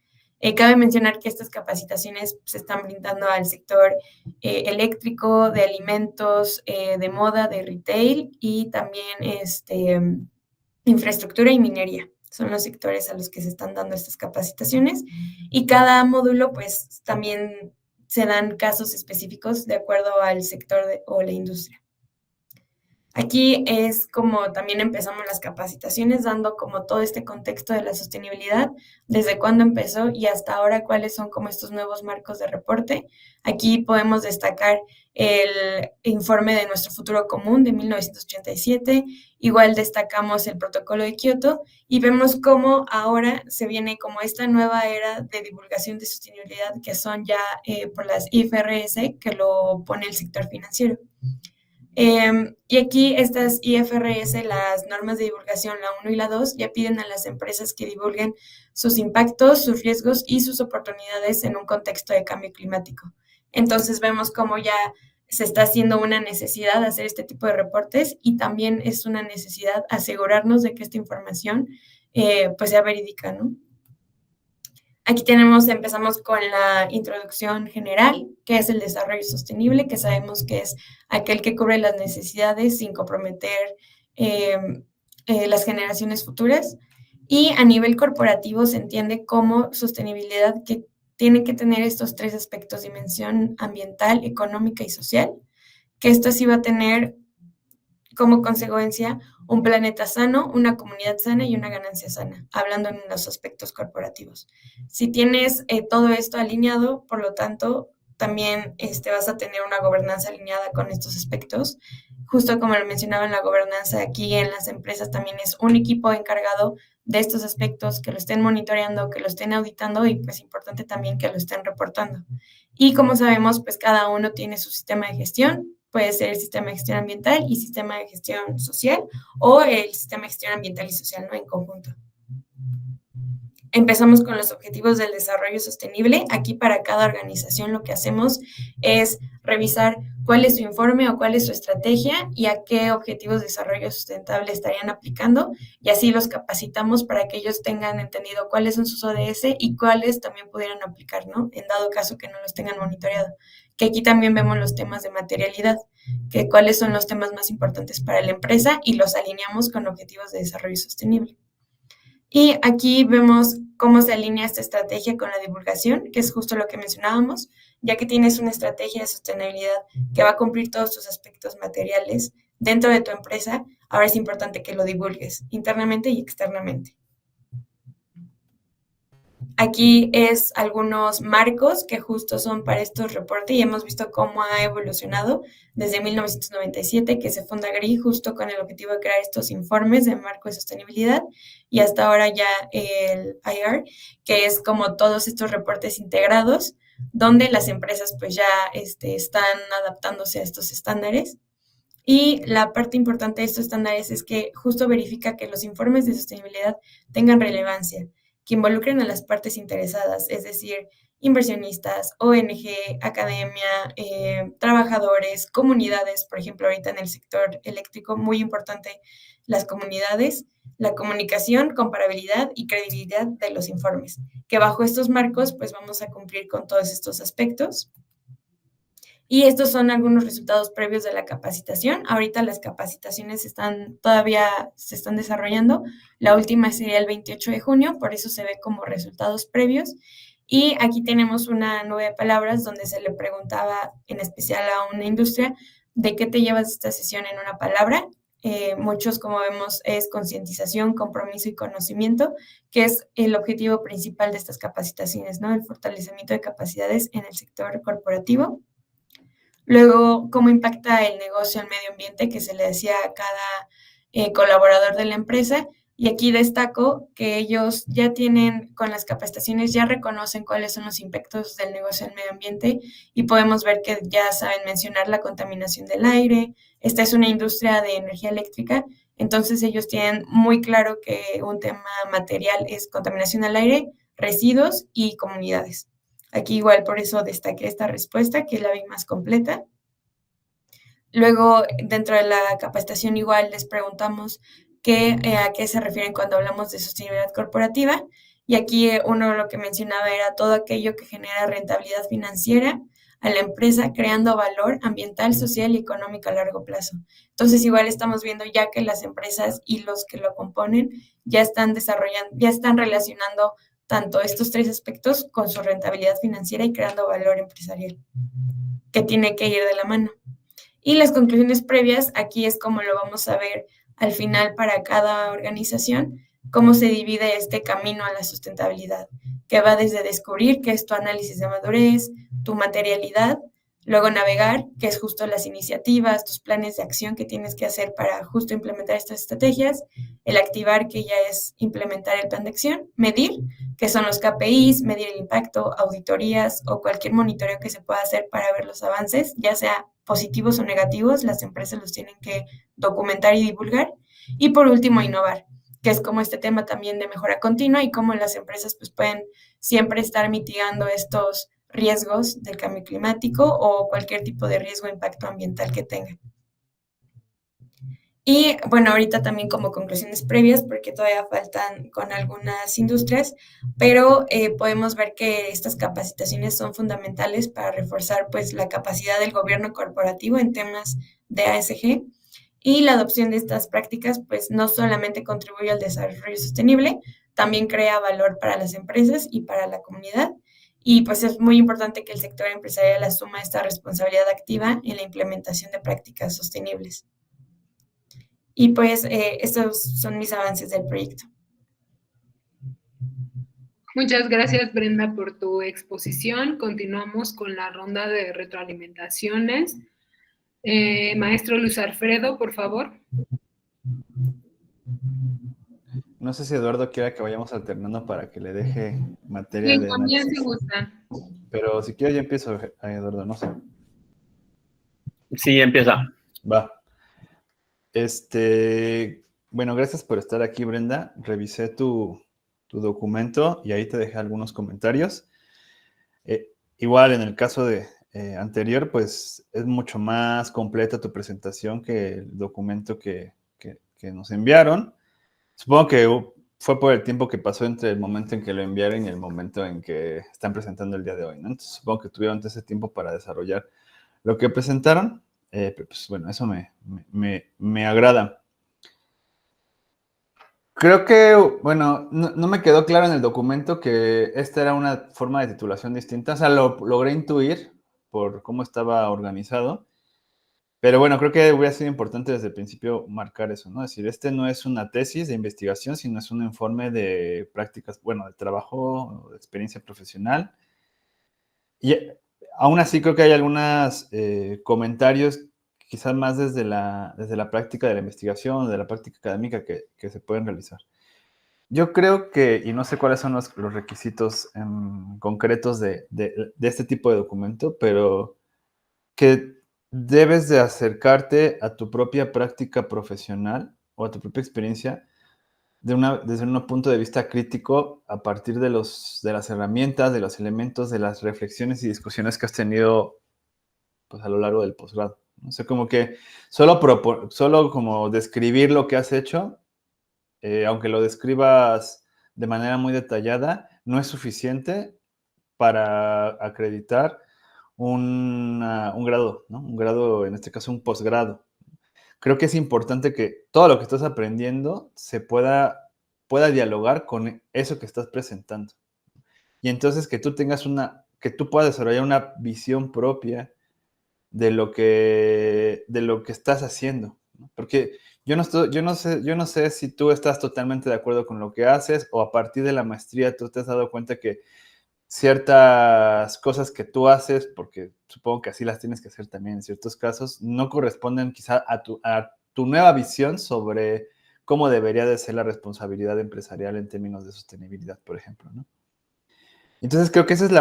Cabe mencionar que estas capacitaciones se están brindando al sector eléctrico, de alimentos, de moda, de retail y también infraestructura y minería. Son los sectores a los que se están dando estas capacitaciones y cada módulo pues también se dan casos específicos de acuerdo al sector o la industria. Aquí es como también empezamos las capacitaciones dando como todo este contexto de la sostenibilidad, desde cuándo empezó y hasta ahora cuáles son como estos nuevos marcos de reporte. Aquí podemos destacar el informe de Nuestro Futuro Común de 1987, igual destacamos el Protocolo de Kioto y vemos cómo ahora se viene como esta nueva era de divulgación de sostenibilidad que son ya por las IFRS que lo pone el sector financiero. Y aquí estas IFRS, las normas de divulgación, la 1 y la 2, ya piden a las empresas que divulguen sus impactos, sus riesgos y sus oportunidades en un contexto de cambio climático. Entonces vemos cómo ya se está haciendo una necesidad hacer este tipo de reportes y también es una necesidad asegurarnos de que esta información pues sea verídica, ¿no? Aquí empezamos con la introducción general, que es el desarrollo sostenible, que sabemos que es aquel que cubre las necesidades sin comprometer las generaciones futuras. Y a nivel corporativo se entiende como sostenibilidad que tiene que tener estos 3 aspectos: dimensión ambiental, económica y social, que esto sí va a tener como consecuencia un planeta sano, una comunidad sana y una ganancia sana, hablando en los aspectos corporativos. Si tienes todo esto alineado, por lo tanto, también vas a tener una gobernanza alineada con estos aspectos. Justo como lo mencionaba en la gobernanza, aquí en las empresas también es un equipo encargado de estos aspectos, que lo estén monitoreando, que lo estén auditando y pues importante también que lo estén reportando. Y como sabemos, pues cada uno tiene su sistema de gestión, puede ser el sistema de gestión ambiental y sistema de gestión social o el sistema de gestión ambiental y social, ¿no? En conjunto. Empezamos con los objetivos del desarrollo sostenible. Aquí para cada organización lo que hacemos es revisar cuál es su informe o cuál es su estrategia y a qué objetivos de desarrollo sustentable estarían aplicando, y así los capacitamos para que ellos tengan entendido cuáles son sus ODS y cuáles también pudieran aplicar, ¿no? En dado caso que no los tengan monitoreado. Que aquí también vemos los temas de materialidad, que cuáles son los temas más importantes para la empresa y los alineamos con objetivos de desarrollo sostenible. Y aquí vemos cómo se alinea esta estrategia con la divulgación, que es justo lo que mencionábamos, ya que tienes una estrategia de sostenibilidad que va a cumplir todos tus aspectos materiales dentro de tu empresa. Ahora es importante que lo divulgues internamente y externamente. Aquí es algunos marcos que justo son para estos reportes y hemos visto cómo ha evolucionado desde 1997, que se funda GRI justo con el objetivo de crear estos informes de marco de sostenibilidad, y hasta ahora ya el IR, que es como todos estos reportes integrados donde las empresas pues ya están adaptándose a estos estándares. Y la parte importante de estos estándares es que justo verifica que los informes de sostenibilidad tengan relevancia, que involucren a las partes interesadas, es decir, inversionistas, ONG, academia, trabajadores, comunidades. Por ejemplo, ahorita en el sector eléctrico, muy importante las comunidades, la comunicación, comparabilidad y credibilidad de los informes, que bajo estos marcos pues vamos a cumplir con todos estos aspectos. Y estos son algunos resultados previos de la capacitación. Ahorita las capacitaciones todavía se están desarrollando. La última sería el 28 de junio, por eso se ve como resultados previos. Y aquí tenemos una 9 palabras donde se le preguntaba en especial a una industria de qué te llevas esta sesión en una palabra. Muchos, como vemos, es concientización, compromiso y conocimiento, que es el objetivo principal de estas capacitaciones, ¿no? El fortalecimiento de capacidades en el sector corporativo. Luego, cómo impacta el negocio al medio ambiente, que se le decía a cada colaborador de la empresa. Y aquí destaco que ellos ya tienen, con las capacitaciones, ya reconocen cuáles son los impactos del negocio al medio ambiente, y podemos ver que ya saben mencionar la contaminación del aire. Esta es una industria de energía eléctrica, entonces ellos tienen muy claro que un tema material es contaminación al aire, residuos y comunidades. Aquí igual por eso destaqué esta respuesta, que la vi más completa. Luego, dentro de la capacitación igual les preguntamos a qué se refieren cuando hablamos de sostenibilidad corporativa. Y aquí uno lo que mencionaba era todo aquello que genera rentabilidad financiera a la empresa, creando valor ambiental, social y económico a largo plazo. Entonces, igual estamos viendo ya que las empresas y los que lo componen ya están desarrollando, ya están relacionando tanto estos 3 aspectos con su rentabilidad financiera y creando valor empresarial, que tiene que ir de la mano. Y las conclusiones previas, aquí es como lo vamos a ver al final para cada organización, cómo se divide este camino a la sustentabilidad, que va desde descubrir, que es tu análisis de madurez, tu materialidad, luego navegar, que es justo las iniciativas, tus planes de acción que tienes que hacer para justo implementar estas estrategias, el activar, que ya es implementar el plan de acción, medir, que son los KPIs, medir el impacto, auditorías o cualquier monitoreo que se pueda hacer para ver los avances, ya sea positivos o negativos, las empresas los tienen que documentar y divulgar. Y por último, innovar, que es como este tema también de mejora continua y cómo las empresas pues pueden siempre estar mitigando estos riesgos del cambio climático o cualquier tipo de riesgo o impacto ambiental que tengan. Y bueno, ahorita también como conclusiones previas, porque todavía faltan con algunas industrias, pero podemos ver que estas capacitaciones son fundamentales para reforzar pues la capacidad del gobierno corporativo en temas de ASG, y la adopción de estas prácticas pues no solamente contribuye al desarrollo sostenible, también crea valor para las empresas y para la comunidad. Y pues es muy importante que el sector empresarial asuma esta responsabilidad activa en la implementación de prácticas sostenibles. Y pues estos son mis avances del proyecto. Muchas gracias, Brenda, por tu exposición. Continuamos con la ronda de retroalimentaciones. Maestro Luis Alfredo, por favor. No sé si Eduardo quiera que vayamos alternando para que le deje materia de También análisis. se gustan. Pero si quiere yo empiezo, Eduardo, no sé. Sí, empieza. Va. Bueno, gracias por estar aquí, Brenda. Revisé tu documento y ahí te dejé algunos comentarios. Igual en el caso de anterior, pues es mucho más completa tu presentación que el documento que nos enviaron. Supongo que fue por el tiempo que pasó entre el momento en que lo enviaron y el momento en que están presentando el día de hoy, ¿no? Entonces supongo que tuvieron ese tiempo para desarrollar lo que presentaron. Pero pues bueno, eso me agrada. Creo que, bueno, no me quedó claro en el documento que esta era una forma de titulación distinta. O sea, lo logré intuir por cómo estaba organizado. Pero bueno, creo que hubiera sido importante desde el principio marcar eso, ¿no? Es decir, este no es una tesis de investigación, sino es un informe de prácticas, bueno, de trabajo, de experiencia profesional. Y aún así creo que hay algunos comentarios, quizás más desde la práctica de la investigación, de la práctica académica que se pueden realizar. Yo creo que, y no sé cuáles son los requisitos concretos de este tipo de documento, pero que debes de acercarte a tu propia práctica profesional o a tu propia experiencia desde un punto de vista crítico a partir de las herramientas, de los elementos, de las reflexiones y discusiones que has tenido pues, a lo largo del posgrado. O sea, como que solo como describir lo que has hecho, aunque lo describas de manera muy detallada, no es suficiente para acreditar un grado, ¿no? Un grado, en este caso un posgrado. Creo que es importante que todo lo que estás aprendiendo se pueda dialogar con eso que estás presentando. Y entonces que tú puedas desarrollar una visión propia de lo que estás haciendo, ¿no? Porque yo no sé si tú estás totalmente de acuerdo con lo que haces o a partir de la maestría tú te has dado cuenta que ciertas cosas que tú haces, porque supongo que así las tienes que hacer también en ciertos casos, no corresponden quizá a tu nueva visión sobre cómo debería de ser la responsabilidad empresarial en términos de sostenibilidad, por ejemplo, ¿no? Entonces creo que esa es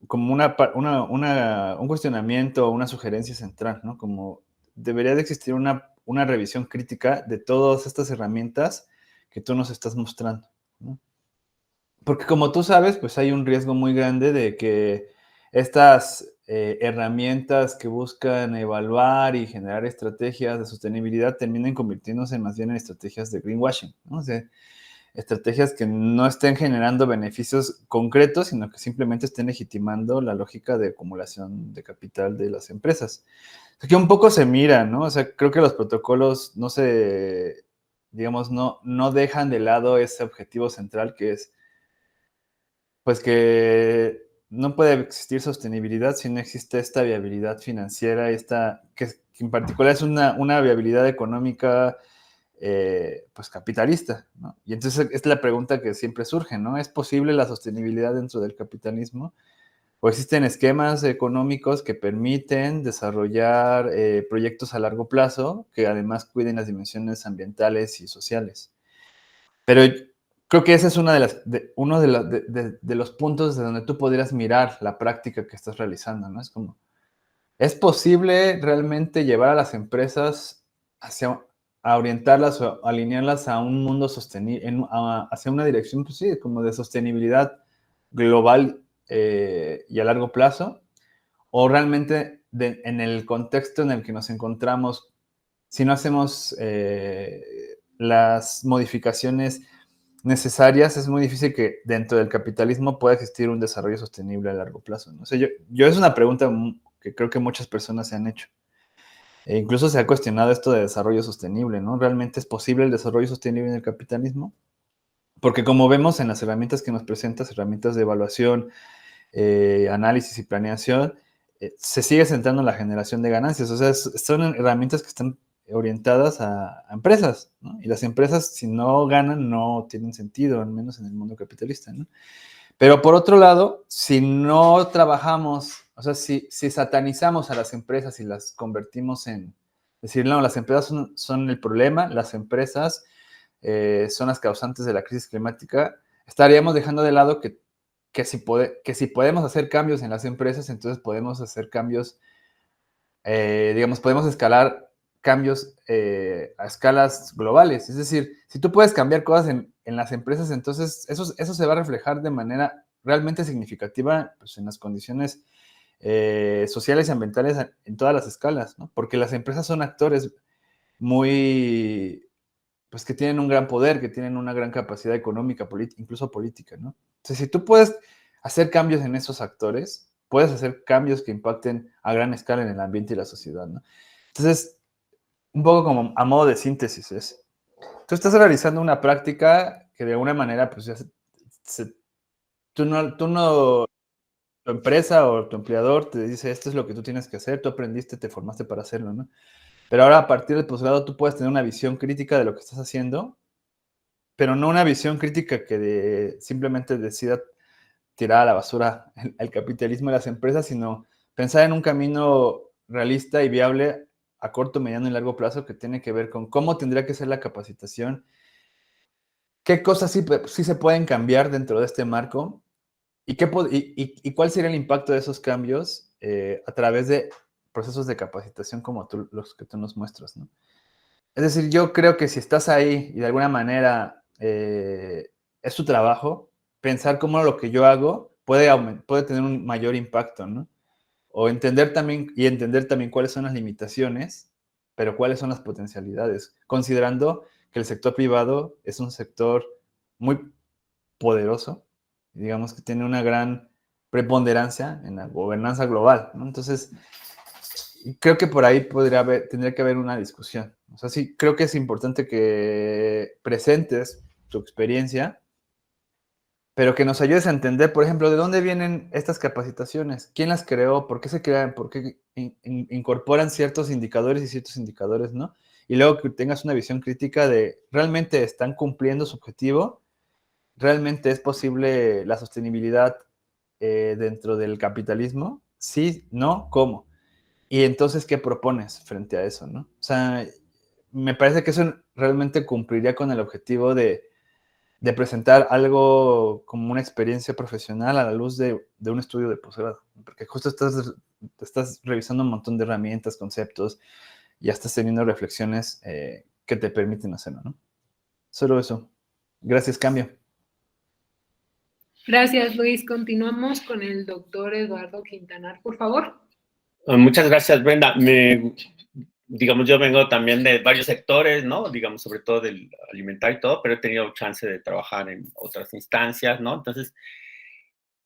como un cuestionamiento, una sugerencia central, ¿no? Como debería de existir una revisión crítica de todas estas herramientas que tú nos estás mostrando, ¿no? Porque como tú sabes, pues hay un riesgo muy grande de que estas herramientas que buscan evaluar y generar estrategias de sostenibilidad terminen convirtiéndose más bien en estrategias de greenwashing, ¿no? O sea, estrategias que no estén generando beneficios concretos, sino que simplemente estén legitimando la lógica de acumulación de capital de las empresas. O sea, que un poco se mira, ¿no? O sea, creo que los protocolos digamos, no dejan de lado ese objetivo central que es pues que no puede existir sostenibilidad si no existe esta viabilidad financiera, que en particular es una viabilidad económica pues capitalista, ¿no? Y entonces es la pregunta que siempre surge, ¿no? ¿Es posible la sostenibilidad dentro del capitalismo? ¿O existen esquemas económicos que permiten desarrollar proyectos a largo plazo que además cuiden las dimensiones ambientales y sociales? Pero creo que ese es uno de los puntos de donde tú podrías mirar la práctica que estás realizando, ¿no? Es como, ¿es posible realmente llevar a las empresas a orientarlas o alinearlas a un mundo sostenible, hacia una dirección, pues sí, como de sostenibilidad global y a largo plazo? ¿O realmente en el contexto en el que nos encontramos, si no hacemos las modificaciones necesarias, es muy difícil que dentro del capitalismo pueda existir un desarrollo sostenible a largo plazo, ¿no? O sea, yo es una pregunta que creo que muchas personas se han hecho. E incluso se ha cuestionado esto de desarrollo sostenible, ¿no? ¿Realmente es posible el desarrollo sostenible en el capitalismo? Porque como vemos en las herramientas que nos presentas, herramientas de evaluación, análisis y planeación, se sigue centrando en la generación de ganancias. O sea, son herramientas que están orientadas a empresas, ¿no? Y las empresas, si no ganan, no tienen sentido, al menos en el mundo capitalista, ¿no? Pero por otro lado, si no trabajamos, o sea, si satanizamos a las empresas y las convertimos en decir, no, las empresas son el problema, las empresas son las causantes de la crisis climática, estaríamos dejando de lado que si podemos hacer cambios en las empresas, entonces podemos hacer cambios, digamos, podemos escalar cambios a escalas globales. Es decir, si tú puedes cambiar cosas en en las empresas, entonces eso se va a reflejar de manera realmente significativa, pues, en las condiciones sociales y ambientales en todas las escalas, ¿no? Porque las empresas son actores muy, pues, que tienen un gran poder, que tienen una gran capacidad económica, incluso política, ¿no? Entonces, si tú puedes hacer cambios en esos actores, puedes hacer cambios que impacten a gran escala en el ambiente y la sociedad, ¿no? Entonces, un poco como a modo de síntesis es, tú estás realizando una práctica que de alguna manera, pues, ya tú no, tu empresa o tu empleador te dice, esto es lo que tú tienes que hacer, tú aprendiste, te formaste para hacerlo, ¿no? Pero ahora a partir del posgrado tú puedes tener una visión crítica de lo que estás haciendo, pero no una visión crítica que simplemente decida tirar a la basura el capitalismo de las empresas, sino pensar en un camino realista y viable a corto, mediano y largo plazo que tiene que ver con cómo tendría que ser la capacitación, qué cosas sí se pueden cambiar dentro de este marco y cuál sería el impacto de esos cambios a través de procesos de capacitación como los que tú nos muestras, ¿no? Es decir, yo creo que si estás ahí y de alguna manera es tu trabajo, pensar cómo lo que yo hago puede tener un mayor impacto, ¿no? O entender también cuáles son las limitaciones, pero cuáles son las potencialidades, considerando que el sector privado es un sector muy poderoso, digamos que tiene una gran preponderancia en la gobernanza global, ¿no? Entonces, creo que por ahí tendría que haber una discusión. O sea, sí, creo que es importante que presentes tu experiencia, pero que nos ayudes a entender, por ejemplo, de dónde vienen estas capacitaciones, quién las creó, por qué se crean, por qué incorporan ciertos indicadores y ciertos indicadores, ¿no? Y luego que tengas una visión crítica de, ¿realmente están cumpliendo su objetivo? ¿Realmente es posible la sostenibilidad dentro del capitalismo? Sí, no, ¿cómo? Y entonces, ¿qué propones frente a eso, no? O sea, me parece que eso realmente cumpliría con el objetivo de presentar algo como una experiencia profesional a la luz de un estudio de posgrado, porque justo estás revisando un montón de herramientas, conceptos, y ya estás teniendo reflexiones que te permiten hacerlo, ¿no? Solo eso. Gracias, Cambio. Gracias, Luis. Continuamos con el doctor Eduardo Quintanar, por favor. Muchas gracias, Brenda. Digamos, yo vengo también de varios sectores, ¿no? Digamos, sobre todo del alimentario y todo, pero he tenido chance de trabajar en otras instancias, ¿no? Entonces,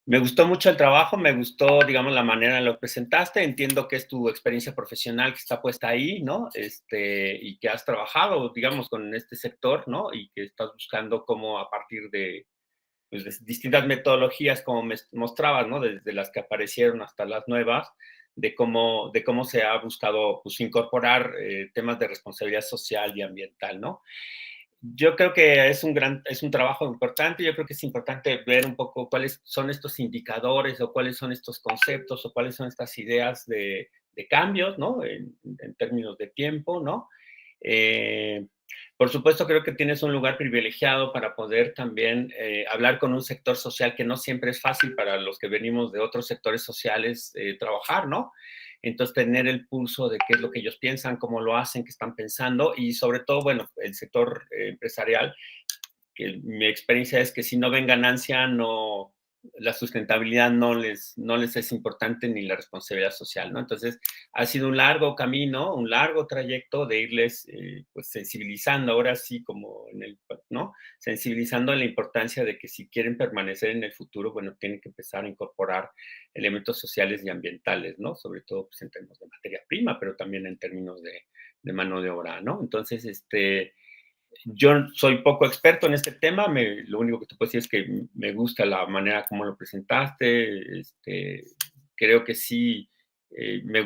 me gustó mucho el trabajo, me gustó, digamos, la manera en la que presentaste. Entiendo que es tu experiencia profesional que está puesta ahí, ¿no? Y que has trabajado, digamos, con este sector, ¿no? Y que estás buscando cómo a partir de, pues, de distintas metodologías, como me mostrabas, ¿no? Desde las que aparecieron hasta las nuevas, de cómo se ha buscado, pues, incorporar temas de responsabilidad social y ambiental, ¿no? Yo creo que es un trabajo importante. Yo creo que es importante ver un poco cuáles son estos indicadores o cuáles son estos conceptos o cuáles son estas ideas de cambios, ¿no? En términos de tiempo, ¿no? Por supuesto, creo que tienes un lugar privilegiado para poder también hablar con un sector social que no siempre es fácil para los que venimos de otros sectores sociales trabajar, ¿no? Entonces, tener el pulso de qué es lo que ellos piensan, cómo lo hacen, qué están pensando y sobre todo, bueno, el sector empresarial, que mi experiencia es que si no ven ganancia, la sustentabilidad no les es importante ni la responsabilidad social, ¿no? Entonces, ha sido un largo camino, un largo trayecto de irles, pues, sensibilizando, ahora sí, como ¿no? Sensibilizando la importancia de que si quieren permanecer en el futuro, bueno, tienen que empezar a incorporar elementos sociales y ambientales, ¿no? Sobre todo, pues, en términos de materia prima, pero también en términos de mano de obra, ¿no? Entonces, yo soy poco experto en este tema, lo único que te puedo decir es que me gusta la manera como lo presentaste, creo que sí, me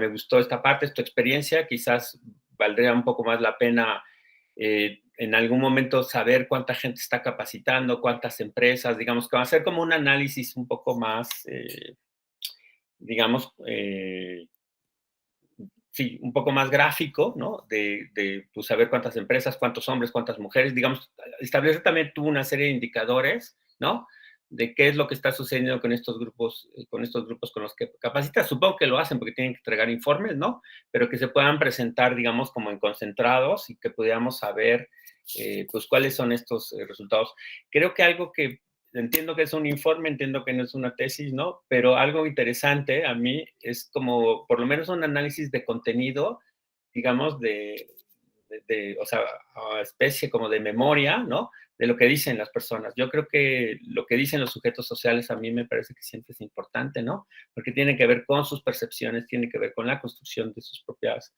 gustó esta parte, esta experiencia, quizás valdría un poco más la pena en algún momento saber cuánta gente está capacitando, cuántas empresas, digamos, que va a ser como un análisis un poco más, digamos, sí, un poco más gráfico, ¿no? De pues, saber cuántas empresas, cuántos hombres, cuántas mujeres, digamos, establecer también tú una serie de indicadores, ¿no? de qué es lo que está sucediendo con estos grupos con los que capacita. Supongo que lo hacen porque tienen que entregar informes, ¿no? Pero que se puedan presentar, digamos, como en concentrados y que pudiéramos saber, pues, cuáles son estos resultados. Creo que algo que entiendo que es un informe, entiendo que no es una tesis, ¿no? Pero algo interesante a mí es como, por lo menos, un análisis de contenido, digamos, o sea, a especie como de memoria, ¿no? De lo que dicen las personas. Yo creo que lo que dicen los sujetos sociales a mí me parece que siempre es importante, ¿no? Porque tiene que ver con sus percepciones, tiene que ver con la construcción de sus propias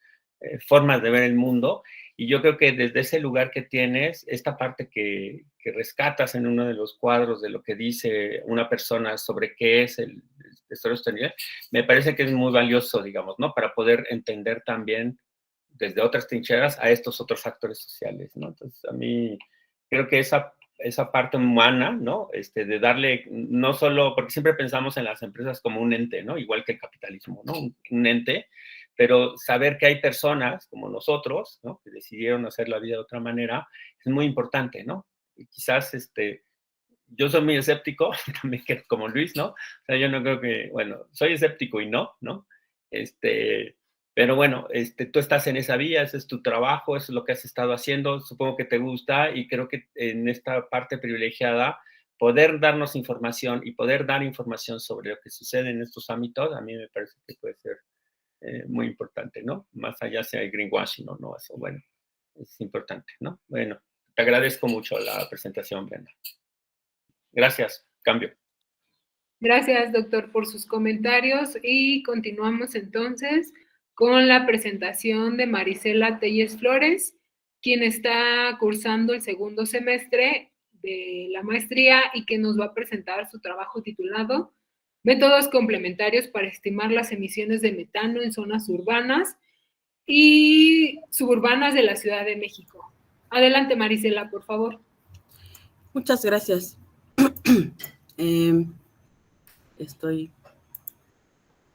formas de ver el mundo. Y yo creo que desde ese lugar que tienes, esta parte que rescatas en uno de los cuadros de lo que dice una persona sobre qué es el desarrollo sostenible, me parece que es muy valioso, digamos, ¿no? Para poder entender también desde otras trincheras a estos otros factores sociales, ¿no? Entonces, a mí creo que esa parte humana, ¿no? De darle, no solo, porque siempre pensamos en las empresas como un ente, ¿no? Igual que el capitalismo, ¿no? Un ente, pero saber que hay personas como nosotros, ¿no? Que decidieron hacer la vida de otra manera, es muy importante, ¿no? Y quizás, yo soy muy escéptico, también como Luis, ¿no? O sea, yo no creo que, bueno, soy escéptico y no, ¿no? Pero bueno, tú estás en esa vía, ese es tu trabajo, eso es lo que has estado haciendo, supongo que te gusta y creo que en esta parte privilegiada, poder darnos información y poder dar información sobre lo que sucede en estos ámbitos, a mí me parece que puede ser muy importante, ¿no? Más allá si hay greenwashing o no, eso, bueno, es importante, ¿no? Bueno, te agradezco mucho la presentación, Brenda. Gracias, cambio. Gracias, doctor, por sus comentarios y continuamos entonces con la presentación de Marisela Telles Flores, quien está cursando el segundo semestre de la maestría y que nos va a presentar su trabajo titulado Métodos complementarios para estimar las emisiones de metano en zonas urbanas y suburbanas de la Ciudad de México. Adelante, Marisela, por favor. Muchas gracias. Estoy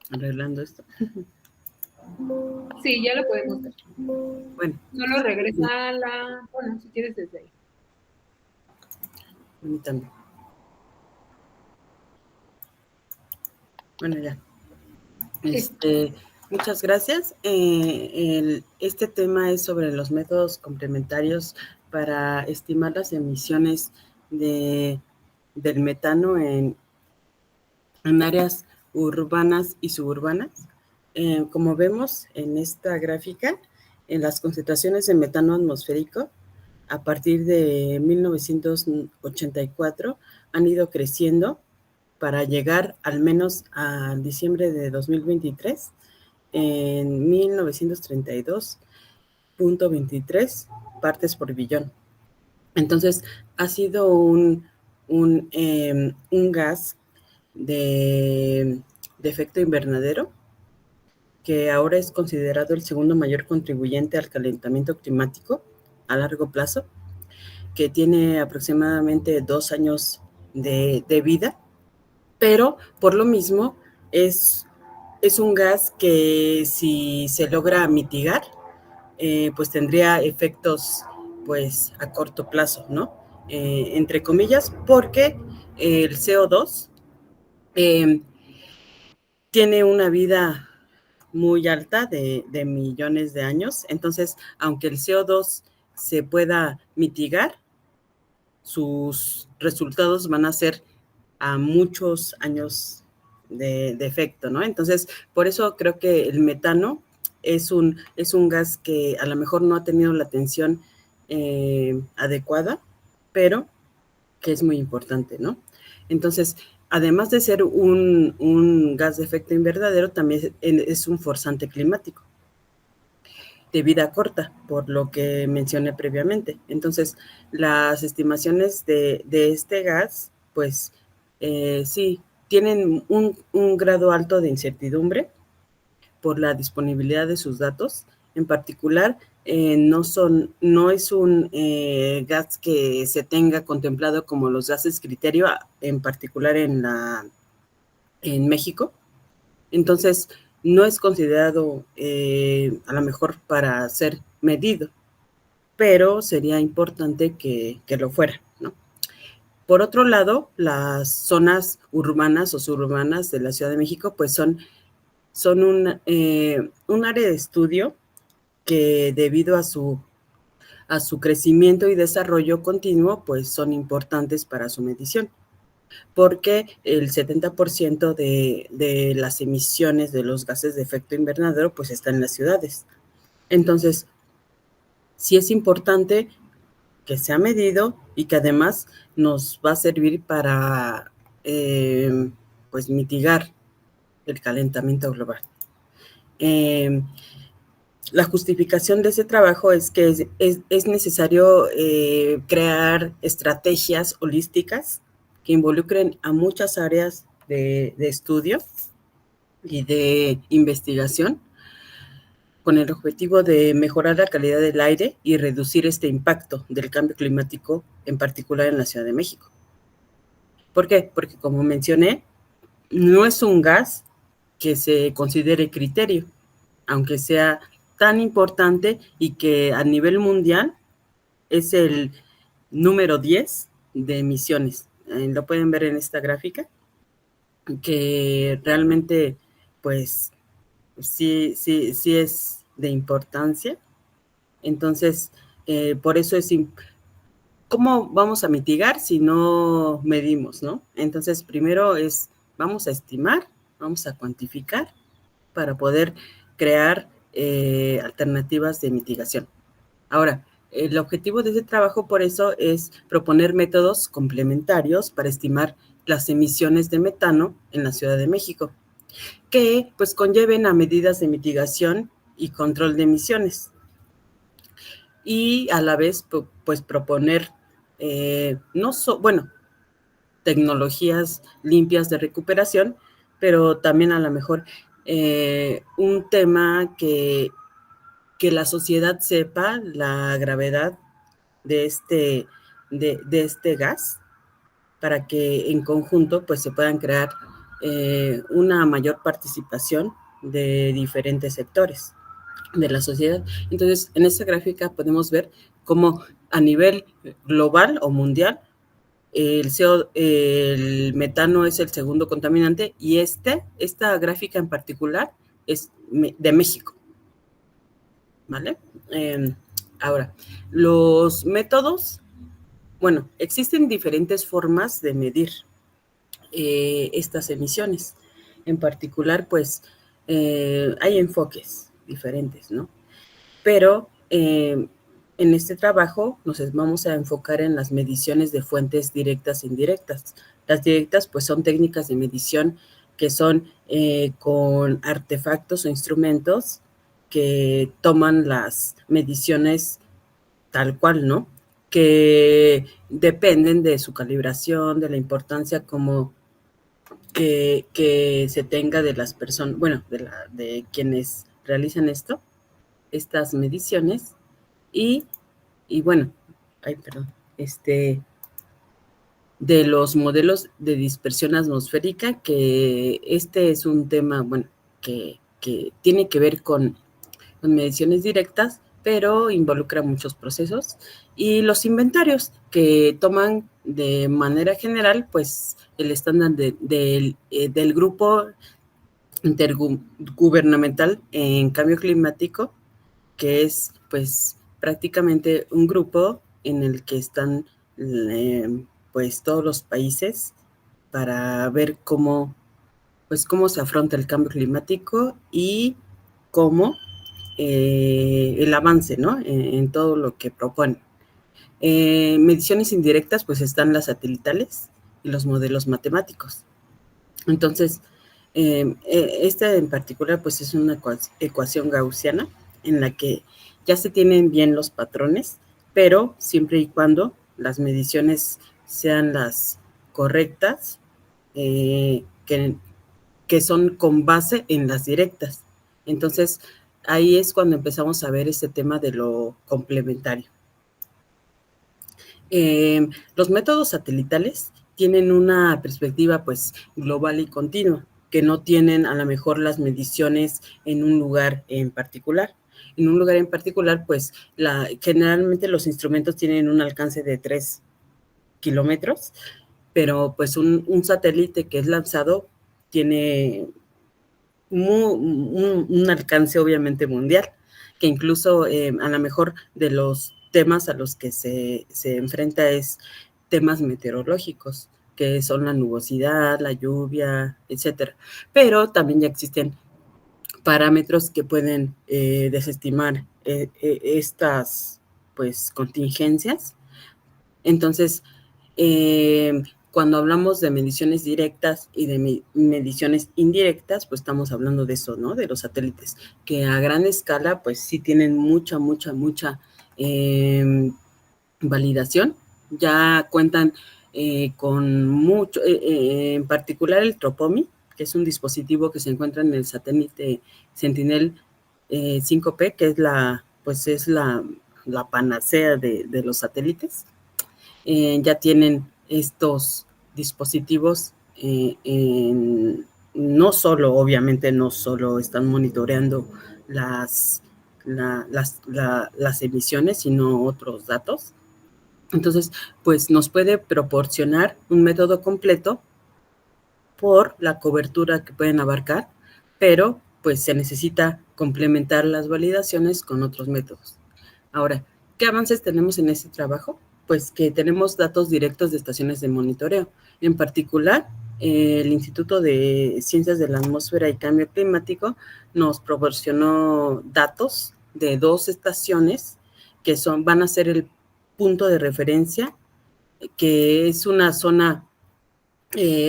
arreglando esto. Sí, ya lo podemos ver. Bueno. Solo regresa a la... Bueno, si quieres desde ahí. Permítame. Bueno, ya. Muchas gracias. Este tema es sobre los métodos complementarios para estimar las emisiones del metano en áreas urbanas y suburbanas. Como vemos en esta gráfica, en las concentraciones de metano atmosférico, a partir de 1984, han ido creciendo para llegar al menos a diciembre de 2023 en 1932.23 partes por billón. Entonces, ha sido un gas de efecto invernadero que ahora es considerado el segundo mayor contribuyente al calentamiento climático a largo plazo, que tiene aproximadamente 2 años de vida, pero por lo mismo es un gas que si se logra mitigar, pues tendría efectos pues a corto plazo, ¿no? Entre comillas, porque el CO2 tiene una vida muy alta de millones de años. Entonces, aunque el CO2 se pueda mitigar, sus resultados van a ser a muchos años de efecto, ¿no? Entonces, por eso creo que el metano es un gas que a lo mejor no ha tenido la atención adecuada, pero que es muy importante, ¿no? Entonces, además de ser un gas de efecto invernadero, también es un forzante climático de vida corta, por lo que mencioné previamente. Entonces, las estimaciones de este gas, pues, sí, tienen un grado alto de incertidumbre por la disponibilidad de sus datos. En particular, no es un gas que se tenga contemplado como los gases criterio, en particular en México. Entonces, no es considerado a lo mejor para ser medido, pero sería importante que lo fuera, ¿no? Por otro lado, las zonas urbanas o suburbanas de la Ciudad de México, pues son un área de estudio que debido a su crecimiento y desarrollo continuo, pues son importantes para su medición, porque el 70% de las emisiones de los gases de efecto invernadero, pues están en las ciudades. Entonces, sí es importante que sea medido y que además nos va a servir para, pues, mitigar el calentamiento global. La justificación de ese trabajo es que es necesario crear estrategias holísticas que involucren a muchas áreas de estudio y de investigación con el objetivo de mejorar la calidad del aire y reducir este impacto del cambio climático, en particular en la Ciudad de México. ¿Por qué? Porque, como mencioné, no es un gas que se considere criterio, aunque sea tan importante y que a nivel mundial es el número 10 de emisiones. Lo pueden ver en esta gráfica, que realmente, pues, sí es de importancia. Entonces, por eso ¿cómo vamos a mitigar si no medimos, no? Entonces, primero vamos a estimar, vamos a cuantificar para poder crear alternativas de mitigación. Ahora, el objetivo de ese trabajo, por eso, es proponer métodos complementarios para estimar las emisiones de metano en la Ciudad de México, que pues conlleven a medidas de mitigación y control de emisiones. Y a la vez, pues proponer, tecnologías limpias de recuperación, pero también a lo mejor un tema que la sociedad sepa la gravedad de este gas, para que en conjunto pues se puedan crear una mayor participación de diferentes sectores de la sociedad. Entonces, en esta gráfica podemos ver cómo a nivel global o mundial el metano es el segundo contaminante, y esta gráfica en particular es de México, ¿vale? Ahora, los métodos, bueno, existen diferentes formas de medir estas emisiones. En particular, pues, hay enfoques diferentes, ¿no? Pero en este trabajo nos vamos a enfocar en las mediciones de fuentes directas e indirectas. Las directas, pues, son técnicas de medición que son con artefactos o instrumentos que toman las mediciones tal cual, ¿no? Que dependen de su calibración, de la importancia como que se tenga de las personas, bueno, de quienes realizan estas mediciones, y bueno, de los modelos de dispersión atmosférica, que este es un tema, bueno, que tiene que ver con mediciones directas, pero involucra muchos procesos, y los inventarios, que toman de manera general, pues, el estándar del grupo intergubernamental en cambio climático, que es, pues, prácticamente un grupo en el que están, pues, todos los países para ver cómo se afronta el cambio climático y cómo el avance, ¿no? En todo lo que proponen. Mediciones indirectas, pues, están las satelitales y los modelos matemáticos. Entonces, esta en particular, pues, es una ecuación gaussiana en la que ya se tienen bien los patrones, pero siempre y cuando las mediciones sean las correctas, que son con base en las directas. Entonces, ahí es cuando empezamos a ver este tema de lo complementario. Los métodos satelitales tienen una perspectiva, pues, global y continua, que no tienen a lo mejor las mediciones en un lugar en particular. En un lugar en particular, pues, generalmente los instrumentos tienen un alcance de 3 kilómetros, pero pues un satélite que es lanzado tiene un alcance obviamente mundial, que incluso a lo mejor de los temas a los que se enfrenta es temas meteorológicos, que son la nubosidad, la lluvia, etcétera. Pero también ya existen parámetros que pueden desestimar estas pues contingencias. Entonces, cuando hablamos de mediciones directas y de mediciones indirectas, pues estamos hablando de eso, ¿no? De los satélites, que a gran escala, pues sí tienen mucha validación. Ya cuentan con mucho, en particular el Tropomi, que es un dispositivo que se encuentra en el satélite Sentinel 5P, que es la panacea de los satélites. Ya tienen estos dispositivos no solo están monitoreando las emisiones, sino otros datos. Entonces, pues nos puede proporcionar un método completo por la cobertura que pueden abarcar, pero pues se necesita complementar las validaciones con otros métodos. Ahora, ¿qué avances tenemos en este trabajo? Pues que tenemos datos directos de estaciones de monitoreo. En particular, el Instituto de Ciencias de la Atmósfera y Cambio Climático nos proporcionó datos de 2 estaciones que van a ser el punto de referencia, que es una zona,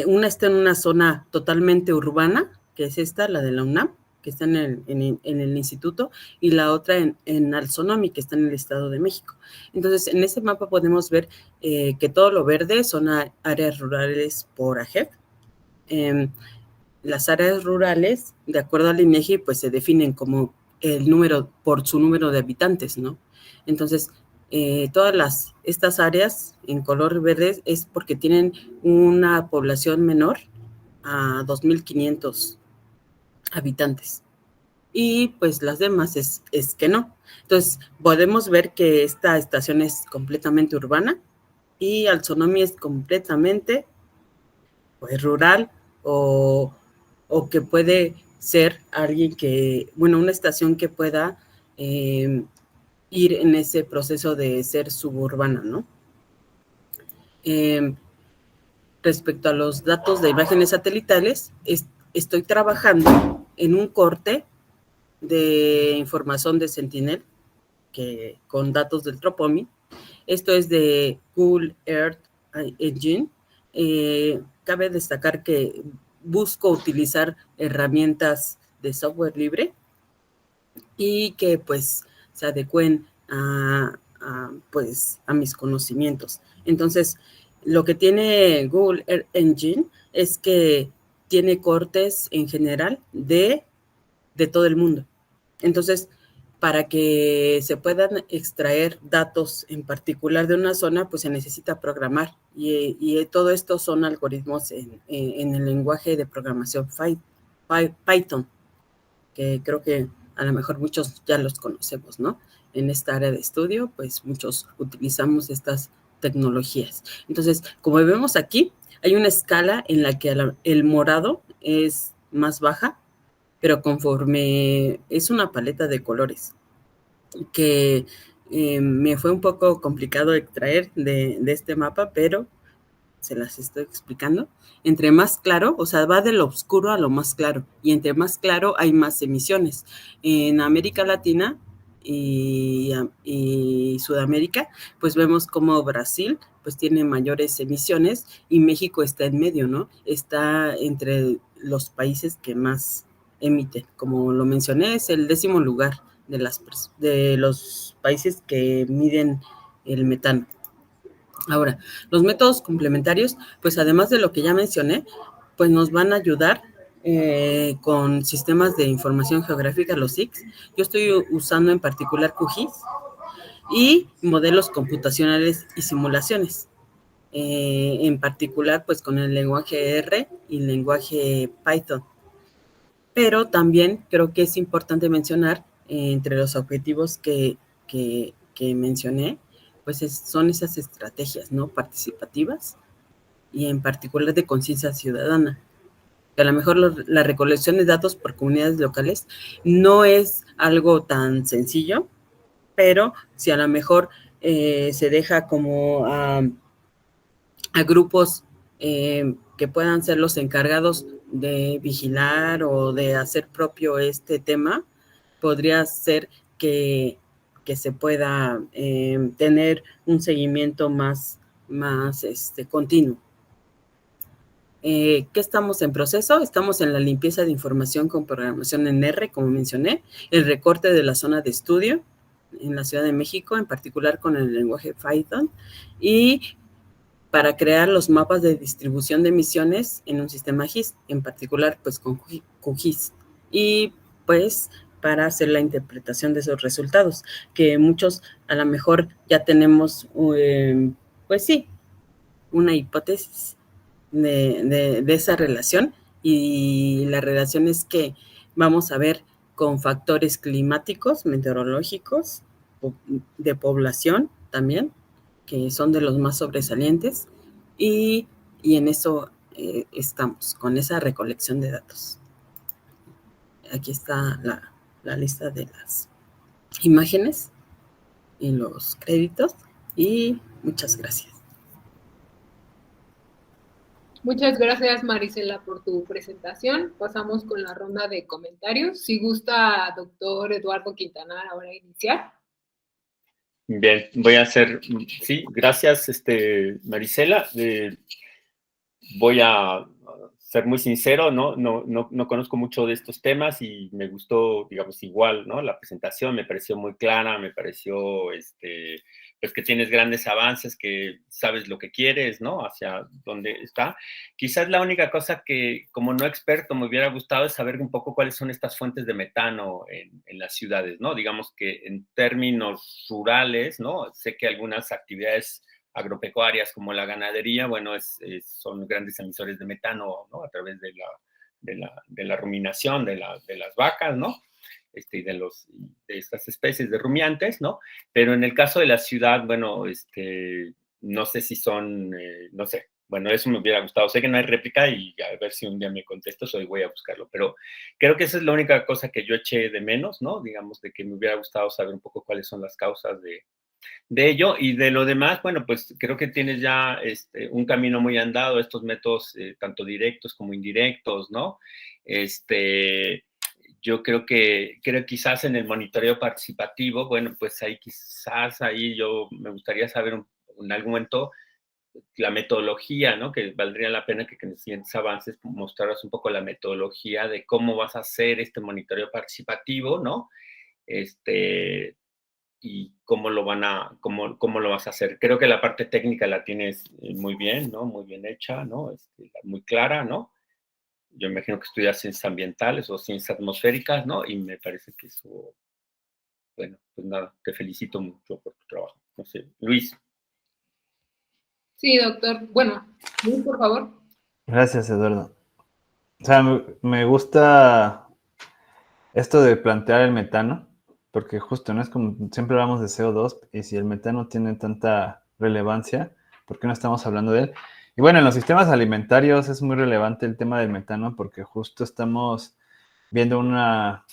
una está en una zona totalmente urbana, que es esta, la de la UNAM, que está en el instituto, y la otra en Alzonomi, que está en el Estado de México. Entonces, en este mapa podemos ver que todo lo verde son áreas rurales por AGEP. Las áreas rurales, de acuerdo al INEGI, pues se definen como por su número de habitantes, ¿no? Entonces, todas estas áreas en color verde es porque tienen una población menor a 2,500 habitantes. Y pues las demás es que no. Entonces, podemos ver que esta estación es completamente urbana y Alzonomi es completamente pues rural o que puede ser alguien una estación que pueda ir en ese proceso de ser suburbana, ¿no? Respecto a los datos de imágenes satelitales, estoy trabajando en un corte de información de Sentinel con datos del Tropomi. Esto es de Google Earth Engine. Cabe destacar que busco utilizar herramientas de software libre y que pues se adecuen a mis conocimientos. Entonces, lo que tiene Google Earth Engine es que tiene cortes en general de todo el mundo. Entonces, para que se puedan extraer datos en particular de una zona, pues se necesita programar. Y todo esto son algoritmos en el lenguaje de programación Python, que creo que a lo mejor muchos ya los conocemos, ¿no? En esta área de estudio, pues muchos utilizamos estas tecnologías. Entonces, como vemos aquí, hay una escala en la que el morado es más baja, pero conforme es una paleta de colores que me fue un poco complicado extraer de este mapa, pero se las estoy explicando. Entre más claro, o sea, va de lo oscuro a lo más claro, y entre más claro hay más emisiones. En América Latina y Sudamérica, pues vemos como Brasil pues tiene mayores emisiones y México está en medio, ¿no? Está entre los países que más emiten. Como lo mencioné, es el 10º lugar de los países que miden el metano. Ahora, los métodos complementarios, pues además de lo que ya mencioné, pues nos van a ayudar con sistemas de información geográfica, los SIGs. Yo estoy usando en particular QGIS y modelos computacionales y simulaciones. En particular, pues con el lenguaje R y el lenguaje Python. Pero también creo que es importante mencionar, entre los objetivos que mencioné, pues son esas estrategias, ¿no? Participativas y en particular de conciencia ciudadana. Que a lo mejor la recolección de datos por comunidades locales no es algo tan sencillo, pero si a lo mejor se deja como a grupos que puedan ser los encargados de vigilar o de hacer propio este tema, podría ser que se pueda tener un seguimiento más continuo. ¿Qué estamos en proceso? Estamos en la limpieza de información con programación en R, como mencioné, el recorte de la zona de estudio en la Ciudad de México, en particular con el lenguaje Python, y para crear los mapas de distribución de emisiones en un sistema GIS, en particular pues con QGIS, y pues para hacer la interpretación de esos resultados, que muchos a lo mejor ya tenemos, pues sí, una hipótesis de esa relación, y la relación es que vamos a ver con factores climáticos, meteorológicos, de población también, que son de los más sobresalientes, y en eso estamos, con esa recolección de datos. Aquí está la lista de las imágenes y los créditos, y muchas gracias. Muchas gracias, Marisela, por tu presentación. Pasamos con la ronda de comentarios. Si gusta, doctor Eduardo Quintanar, ahora iniciar. Bien, voy a hacer, sí, gracias, Marisela. Voy a ser muy sincero, no conozco mucho de estos temas y me gustó, digamos, igual, ¿no? La presentación me pareció muy clara, me pareció, pues que tienes grandes avances, que sabes lo que quieres, ¿no? Hacia dónde está. Quizás la única cosa que, como no experto, me hubiera gustado es saber un poco cuáles son estas fuentes de metano en las ciudades, ¿no? Digamos que en términos rurales, ¿no? Sé que algunas actividades agropecuarias como la ganadería, bueno, son grandes emisores de metano, ¿no? A través de la ruminación de las vacas, ¿no? Y de estas especies de rumiantes, ¿no? Pero en el caso de la ciudad, bueno, no sé si son, no sé, bueno, eso me hubiera gustado. Sé que no hay réplica y a ver si un día me contestas, hoy voy a buscarlo, pero creo que esa es la única cosa que yo eché de menos, ¿no? Digamos, de que me hubiera gustado saber un poco cuáles son las causas de ello. Y de lo demás, bueno, pues creo que tienes ya un camino muy andado, estos métodos tanto directos como indirectos, ¿no? Yo creo que quizás en el monitoreo participativo, bueno, pues ahí yo me gustaría saber en algún momento la metodología, ¿no? Que valdría la pena que en los siguientes avances mostraras un poco la metodología de cómo vas a hacer este monitoreo participativo, ¿no? Y cómo lo vas a hacer. Creo que la parte técnica la tienes muy bien, ¿no? Muy bien hecha, ¿no? Muy clara, ¿no? Yo imagino que estudias ciencias ambientales o ciencias atmosféricas, ¿no? Y me parece que eso, bueno, pues nada, te felicito mucho por tu trabajo. No sé, Luis. Sí, doctor. Bueno, Luis, por favor. Gracias, Eduardo. O sea, me gusta esto de plantear el metano, porque justo, ¿no? Es como siempre hablamos de CO2, y si el metano tiene tanta relevancia, ¿por qué no estamos hablando de él? Y bueno, en los sistemas alimentarios es muy relevante el tema del metano, porque justo estamos viendo una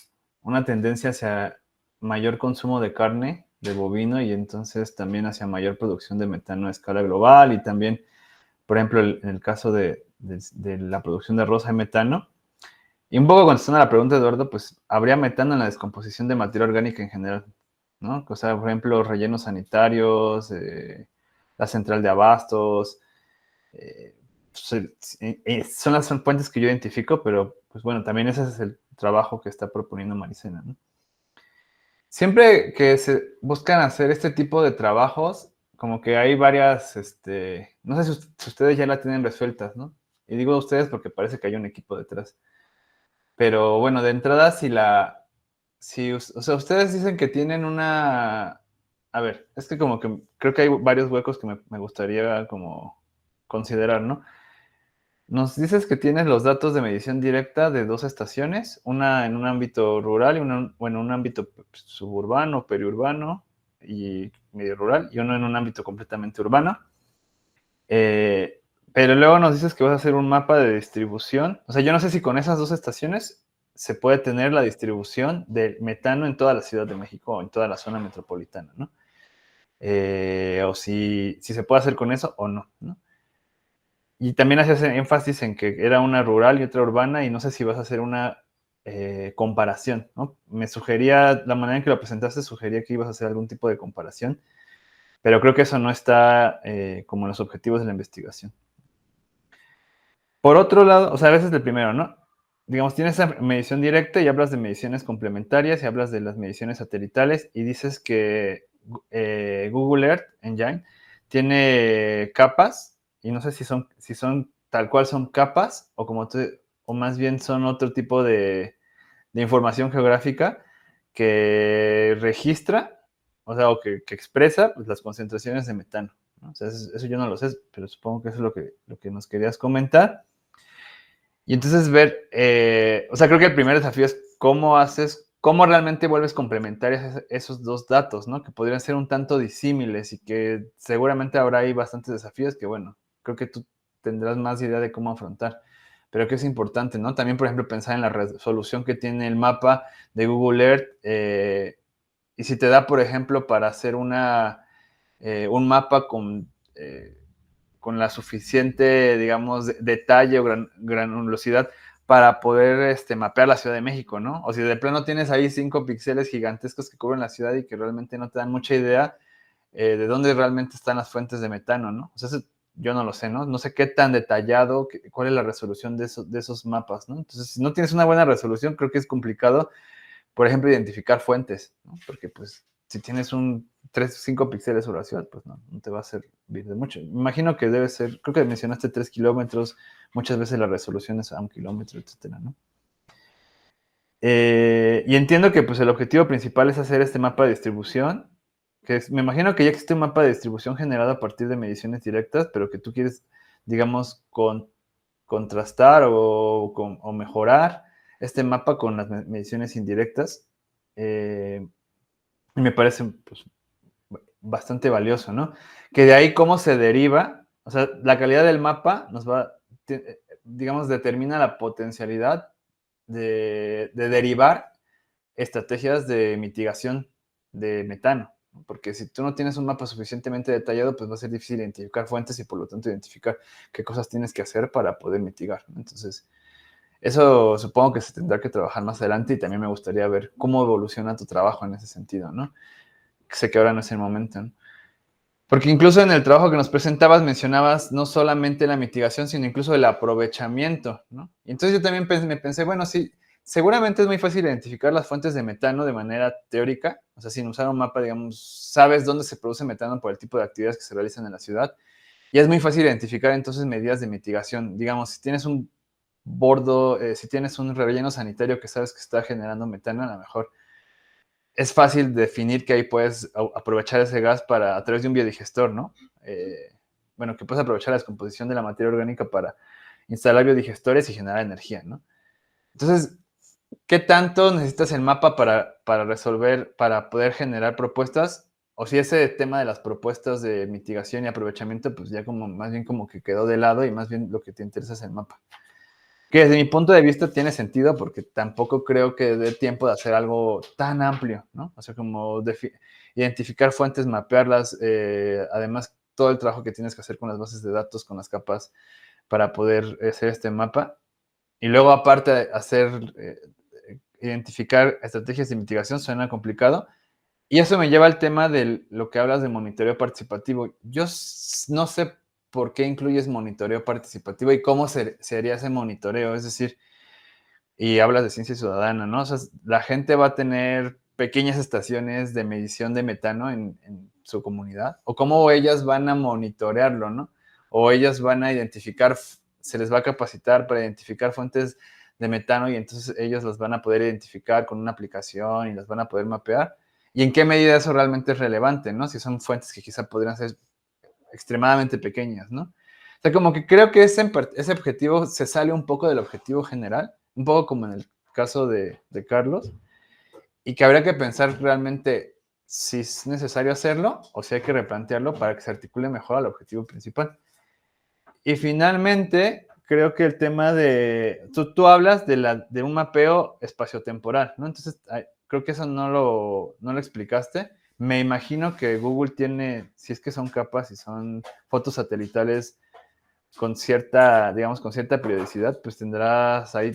tendencia hacia mayor consumo de carne, de bovino, y entonces también hacia mayor producción de metano a escala global, y también, por ejemplo, en el caso de la producción de arroz hay metano. Y un poco contestando a la pregunta de Eduardo, pues habría metano en la descomposición de materia orgánica en general, ¿no? O sea, por ejemplo, rellenos sanitarios, la central de abastos, son las fuentes que yo identifico, pero pues bueno, también ese es el trabajo que está proponiendo Marisela, ¿no? Siempre que se buscan hacer este tipo de trabajos, como que hay varias, no sé si ustedes ya la tienen resueltas, ¿no? Y digo ustedes porque parece que hay un equipo detrás. Pero bueno, de entrada, o sea, ustedes dicen que tienen una, a ver, es que como que creo que hay varios huecos que me gustaría como considerar, ¿no? Nos dices que tienes los datos de medición directa de 2 estaciones, una en un ámbito rural y una en un ámbito suburbano, periurbano, y medio rural, y uno en un ámbito completamente urbano. Pero luego nos dices que vas a hacer un mapa de distribución. O sea, yo no sé si con esas 2 estaciones se puede tener la distribución del metano en toda la Ciudad de México o en toda la zona metropolitana, ¿no? O si se puede hacer con eso o no, ¿no? Y también hacías énfasis en que era una rural y otra urbana, y no sé si vas a hacer una comparación, ¿no? Me sugería, la manera en que lo presentaste sugería que ibas a hacer algún tipo de comparación, pero creo que eso no está como en los objetivos de la investigación. Por otro lado, o sea, a veces el primero, ¿no? Digamos, tienes esa medición directa y hablas de mediciones complementarias y hablas de las mediciones satelitales y dices que Google Earth Engine tiene capas, y no sé si son tal cual son capas o o más bien son otro tipo de información geográfica que registra, o sea, o que expresa pues, las concentraciones de metano, ¿no? O sea, eso yo no lo sé, pero supongo que eso es lo que nos querías comentar. Y entonces ver, o sea, creo que el primer desafío es cómo realmente vuelves complementarios esos 2 datos, ¿no? Que podrían ser un tanto disímiles y que seguramente habrá ahí bastantes desafíos que, bueno, creo que tú tendrás más idea de cómo afrontar. Pero que es importante, ¿no? También, por ejemplo, pensar en la resolución que tiene el mapa de Google Earth, y si te da, por ejemplo, para hacer un mapa con la suficiente, digamos, detalle o granulosidad para poder mapear la Ciudad de México, ¿no? O si de plano tienes ahí 5 píxeles gigantescos que cubren la ciudad y que realmente no te dan mucha idea de dónde realmente están las fuentes de metano, ¿no? O sea, eso yo no lo sé, ¿no? No sé qué tan detallado, cuál es la resolución de esos mapas, ¿no? Entonces, si no tienes una buena resolución, creo que es complicado, por ejemplo, identificar fuentes, ¿no? Porque, pues, si tienes 5 píxeles sobre la ciudad, pues no te va a servir de mucho. Me imagino que debe ser, creo que mencionaste 3 kilómetros, muchas veces la resolución es a 1 kilómetro, etcétera, ¿no? Y entiendo que pues el objetivo principal es hacer este mapa de distribución, me imagino que ya existe un mapa de distribución generado a partir de mediciones directas, pero que tú quieres, digamos, contrastar o mejorar este mapa con las mediciones indirectas. Y me parece pues, bastante valioso, ¿no? Que de ahí cómo se deriva, o sea, la calidad del mapa digamos, determina la potencialidad de derivar estrategias de mitigación de metano, ¿no? Porque si tú no tienes un mapa suficientemente detallado, pues va a ser difícil identificar fuentes y por lo tanto identificar qué cosas tienes que hacer para poder mitigar, ¿no? Entonces, eso supongo que se tendrá que trabajar más adelante y también me gustaría ver cómo evoluciona tu trabajo en ese sentido, ¿no? Sé que ahora no es el momento, ¿no? Porque incluso en el trabajo que nos presentabas mencionabas no solamente la mitigación, sino incluso el aprovechamiento, ¿no? Y entonces yo también me pensé, bueno, sí, seguramente es muy fácil identificar las fuentes de metano de manera teórica, o sea, sin usar un mapa, digamos, sabes dónde se produce metano por el tipo de actividades que se realizan en la ciudad, y es muy fácil identificar entonces medidas de mitigación. Digamos, si tienes un si tienes un relleno sanitario que sabes que está generando metano, a lo mejor es fácil definir que ahí puedes aprovechar ese gas a través de un biodigestor, ¿no? Bueno, que puedes aprovechar la descomposición de la materia orgánica para instalar biodigestores y generar energía, ¿no? Entonces, ¿qué tanto necesitas el mapa para poder generar propuestas? O si ese tema de las propuestas de mitigación y aprovechamiento, pues ya más bien como que quedó de lado y más bien lo que te interesa es el mapa. Que desde mi punto de vista tiene sentido porque tampoco creo que dé tiempo de hacer algo tan amplio, ¿no? O sea, como identificar fuentes, mapearlas, además todo el trabajo que tienes que hacer con las bases de datos, con las capas para poder hacer este mapa. Y luego aparte identificar estrategias de mitigación suena complicado. Y eso me lleva al tema de lo que hablas de monitoreo participativo. Yo no sé por qué incluyes monitoreo participativo y cómo se haría ese monitoreo. Es decir, y hablas de ciencia ciudadana, ¿no? O sea, la gente va a tener pequeñas estaciones de medición de metano en su comunidad, o cómo ellas van a monitorearlo, ¿no? O ellas van a identificar, se les va a capacitar para identificar fuentes de metano y entonces ellos las van a poder identificar con una aplicación y las van a poder mapear. ¿Y en qué medida eso realmente es relevante, ¿no? Si son fuentes que quizá podrían ser extremadamente pequeñas, ¿no? O sea, como que creo que ese objetivo se sale un poco del objetivo general, un poco como en el caso de Carlos, y que habría que pensar realmente si es necesario hacerlo o si hay que replantearlo para que se articule mejor al objetivo principal. Y finalmente, creo que el tema de... Tú hablas de un mapeo espaciotemporal, ¿no? Entonces, creo que eso no lo explicaste. Me imagino que Google tiene, si es que son capas y son fotos satelitales con cierta, digamos, con cierta periodicidad, pues tendrás ahí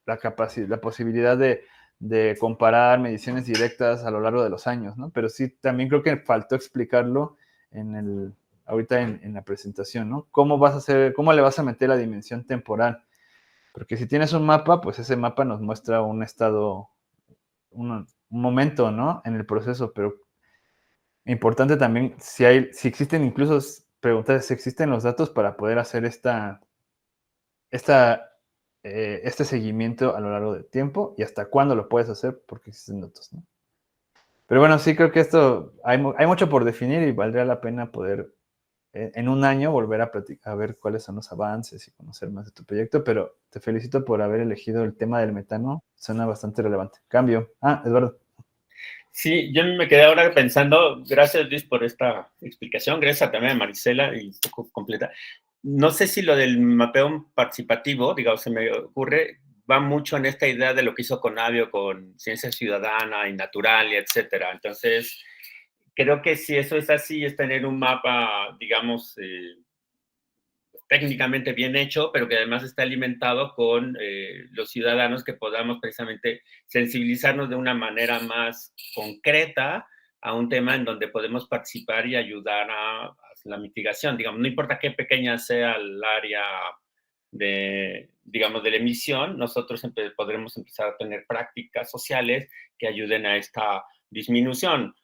la posibilidad de comparar mediciones directas a lo largo de los años, ¿no? Pero sí, también creo que faltó explicarlo ahorita en la presentación, ¿no? ¿Cómo le vas a meter la dimensión temporal? Porque si tienes un mapa, pues ese mapa nos muestra un estado, un momento, ¿no? En el proceso, pero importante también, si existen incluso, preguntar si existen los datos para poder hacer este seguimiento a lo largo del tiempo y hasta cuándo lo puedes hacer porque existen datos, ¿no? Pero bueno, sí creo que esto hay mucho por definir y valdría la pena poder en un año volver a ver cuáles son los avances y conocer más de tu proyecto, pero te felicito por haber elegido el tema del metano, suena bastante relevante. Cambio. Eduardo. Sí, yo me quedé ahora pensando, gracias Luis por esta explicación, gracias también a Marisela y un poco completa. No sé si lo del mapeo participativo, digamos, se me ocurre, va mucho en esta idea de lo que hizo Conavio con Ciencia Ciudadana y Natural y etcétera. Entonces, creo que si eso es así, es tener un mapa, digamos, técnicamente bien hecho, pero que además está alimentado con los ciudadanos, que podamos precisamente sensibilizarnos de una manera más concreta a un tema en donde podemos participar y ayudar a la mitigación. Digamos, no importa qué pequeña sea el área digamos, de la emisión, nosotros podremos empezar a tener prácticas sociales que ayuden a esta disminución.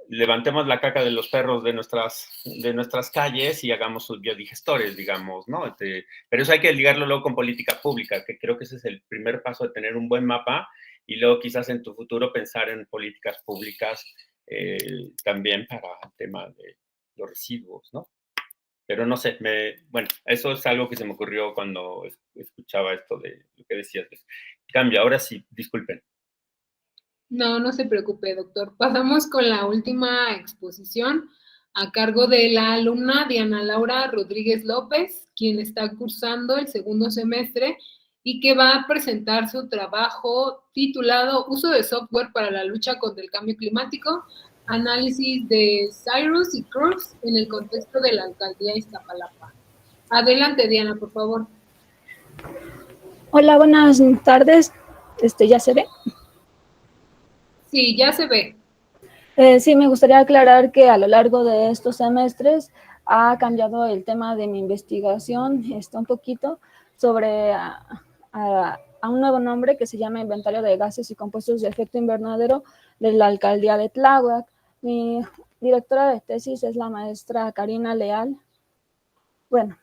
Levantemos la caca de los perros de nuestras calles y hagamos sus biodigestores, digamos, ¿no? Pero eso hay que ligarlo luego con política pública, que creo que ese es el primer paso de tener un buen mapa y luego quizás en tu futuro pensar en políticas públicas también para el tema de los residuos, ¿no? Pero no sé, bueno, eso es algo que se me ocurrió cuando escuchaba esto de lo que decías. Cambio, ahora sí, disculpen. No, no se preocupe, doctor. Pasamos con la última exposición a cargo de la alumna Diana Laura Rodríguez López, quien está cursando el segundo semestre y que va a presentar su trabajo titulado Uso de software para la lucha contra el cambio climático, análisis de Cyrus y Cruz en el contexto de la alcaldía de Iztapalapa. Adelante, Diana, por favor. Hola, buenas tardes. ¿Ya se ve? Sí, ya se ve. Sí, me gustaría aclarar que a lo largo de estos semestres ha cambiado el tema de mi investigación un poquito sobre a un nuevo nombre que se llama Inventario de Gases y Compuestos de Efecto Invernadero de la Alcaldía de Tláhuac. Mi directora de tesis es la maestra Karina Leal. Bueno,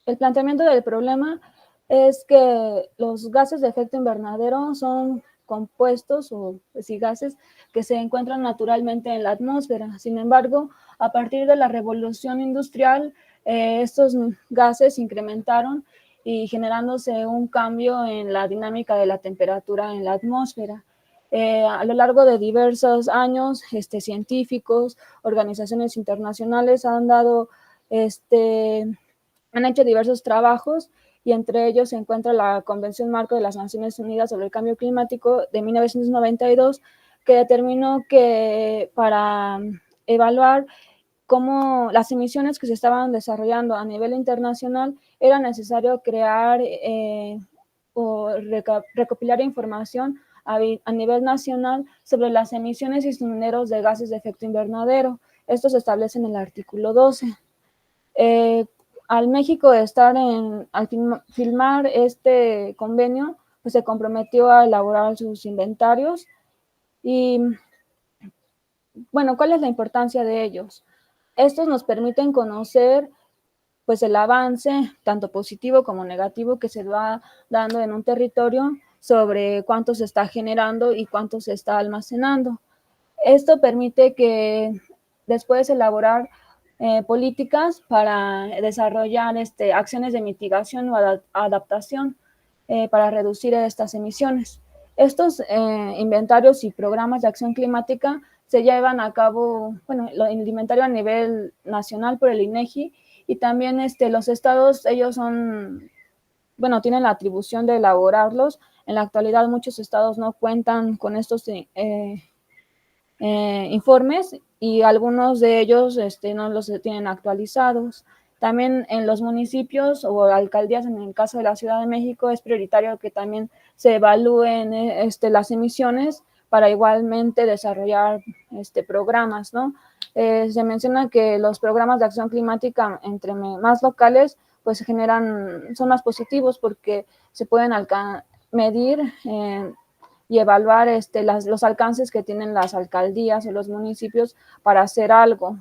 el planteamiento del problema es que los gases de efecto invernadero son compuestos o gases que se encuentran naturalmente en la atmósfera. Sin embargo, a partir de la revolución industrial, estos gases incrementaron y generándose un cambio en la dinámica de la temperatura en la atmósfera. A lo largo de diversos años, científicos, organizaciones internacionales han hecho diversos trabajos y entre ellos se encuentra la Convención Marco de las Naciones Unidas sobre el Cambio Climático de 1992, que determinó que para evaluar cómo las emisiones que se estaban desarrollando a nivel internacional era necesario crear o recopilar información a nivel nacional sobre las emisiones y números de gases de efecto invernadero. Esto se establece en el artículo 12. Al México al firmar este convenio, pues se comprometió a elaborar sus inventarios. Y bueno, ¿cuál es la importancia de ellos? Estos nos permiten conocer pues el avance, tanto positivo como negativo, que se va dando en un territorio sobre cuánto se está generando y cuánto se está almacenando. Esto permite que después elaborar políticas para desarrollar acciones de mitigación o adaptación para reducir estas emisiones. Estos inventarios y programas de acción climática se llevan a cabo, bueno, el inventario a nivel nacional por el INEGI, y también los estados, ellos son, bueno, tienen la atribución de elaborarlos. En la actualidad muchos estados no cuentan con estos informes, y algunos de ellos no los tienen actualizados. También en los municipios o alcaldías, en el caso de la Ciudad de México, es prioritario que también se evalúen las emisiones para igualmente desarrollar programas, ¿no? Se menciona que los programas de acción climática entre más locales, pues son más positivos porque se pueden medir y evaluar los alcances que tienen las alcaldías o los municipios para hacer algo.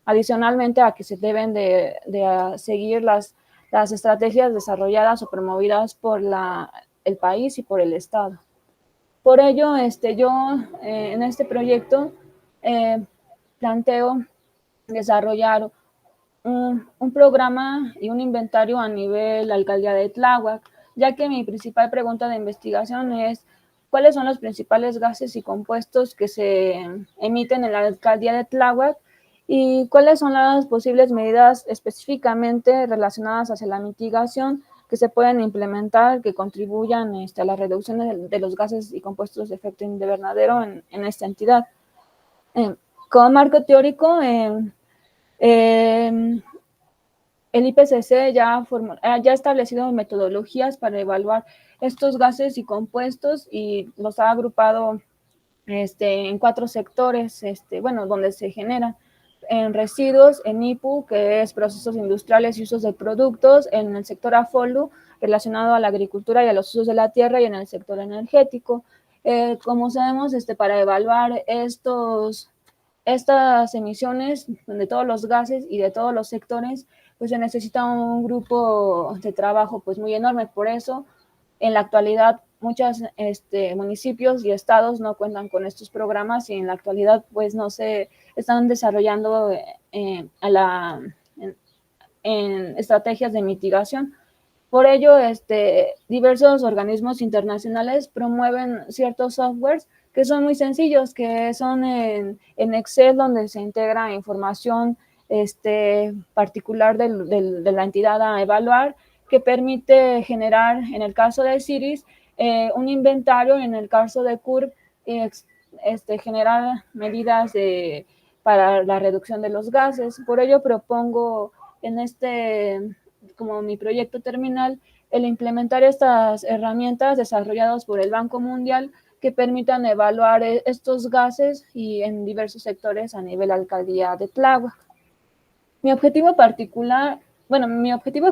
Adicionalmente a que se deben de seguir las estrategias desarrolladas o promovidas por el país y por el Estado. Por ello, yo en este proyecto planteo desarrollar un programa y un inventario a nivel alcaldía de Tláhuac, ya que mi principal pregunta de investigación es cuáles son los principales gases y compuestos que se emiten en la alcaldía de Tláhuac y cuáles son las posibles medidas específicamente relacionadas hacia la mitigación que se pueden implementar que contribuyan a la reducción de los gases y compuestos de efecto invernadero en esta entidad. Como marco teórico, el IPCC ya ha establecido metodologías para evaluar estos gases y compuestos y los ha agrupado en 4 sectores, donde se generan: en residuos, en IPU, que es procesos industriales y usos de productos, en el sector AFOLU, relacionado a la agricultura y a los usos de la tierra, y en el sector energético. Como sabemos, para evaluar estas emisiones de todos los gases y de todos los sectores, pues se necesita un grupo de trabajo pues muy enorme. Por eso, en la actualidad, muchos municipios y estados no cuentan con estos programas, y en la actualidad pues no se están desarrollando en estrategias de mitigación. Por ello, diversos organismos internacionales promueven ciertos softwares que son muy sencillos, que son en Excel, donde se integra información particular de la entidad a evaluar, que permite generar, en el caso de CIRIS, un inventario, en el caso de CURB, generar medidas para la reducción de los gases. Por ello propongo como mi proyecto terminal, el implementar estas herramientas desarrolladas por el Banco Mundial que permitan evaluar estos gases y en diversos sectores a nivel alcaldía de Tláhuac. Mi objetivo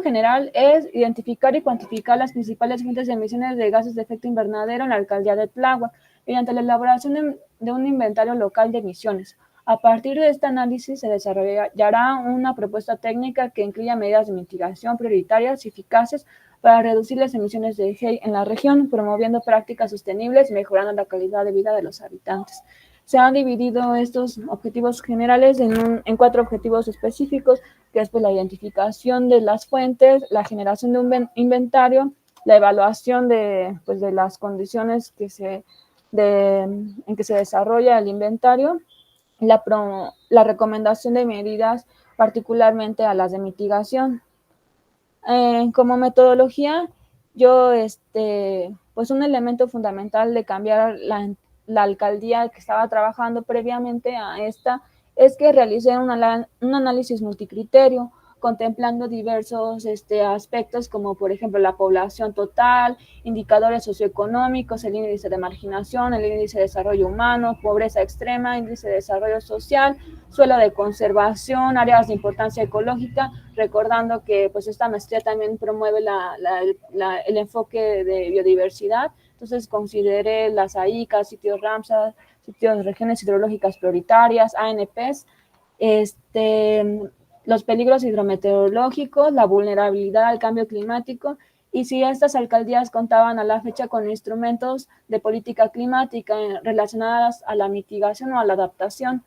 general es identificar y cuantificar las principales fuentes de emisiones de gases de efecto invernadero en la alcaldía de Tláhuac mediante la elaboración de un inventario local de emisiones. A partir de este análisis se desarrollará una propuesta técnica que incluya medidas de mitigación prioritarias y eficaces para reducir las emisiones de GEI en la región, promoviendo prácticas sostenibles y mejorando la calidad de vida de los habitantes. Se han dividido estos objetivos generales en 4 objetivos específicos, que es pues, la identificación de las fuentes, la generación de un inventario, la evaluación de las condiciones en que se desarrolla el inventario, la recomendación de medidas, particularmente a las de mitigación. Como metodología, pues un elemento fundamental de cambiar la alcaldía que estaba trabajando previamente a esta es que realicé un análisis multicriterio, contemplando diversos aspectos como por ejemplo la población total, indicadores socioeconómicos, el índice de marginación, el índice de desarrollo humano, pobreza extrema, índice de desarrollo social, suelo de conservación, áreas de importancia ecológica, recordando que pues esta maestría también promueve el enfoque de biodiversidad. Entonces consideré las AICA, sitios Ramsar, sitios de regiones hidrológicas prioritarias, ANPs, los peligros hidrometeorológicos, la vulnerabilidad al cambio climático, y si estas alcaldías contaban a la fecha con instrumentos de política climática relacionadas a la mitigación o a la adaptación.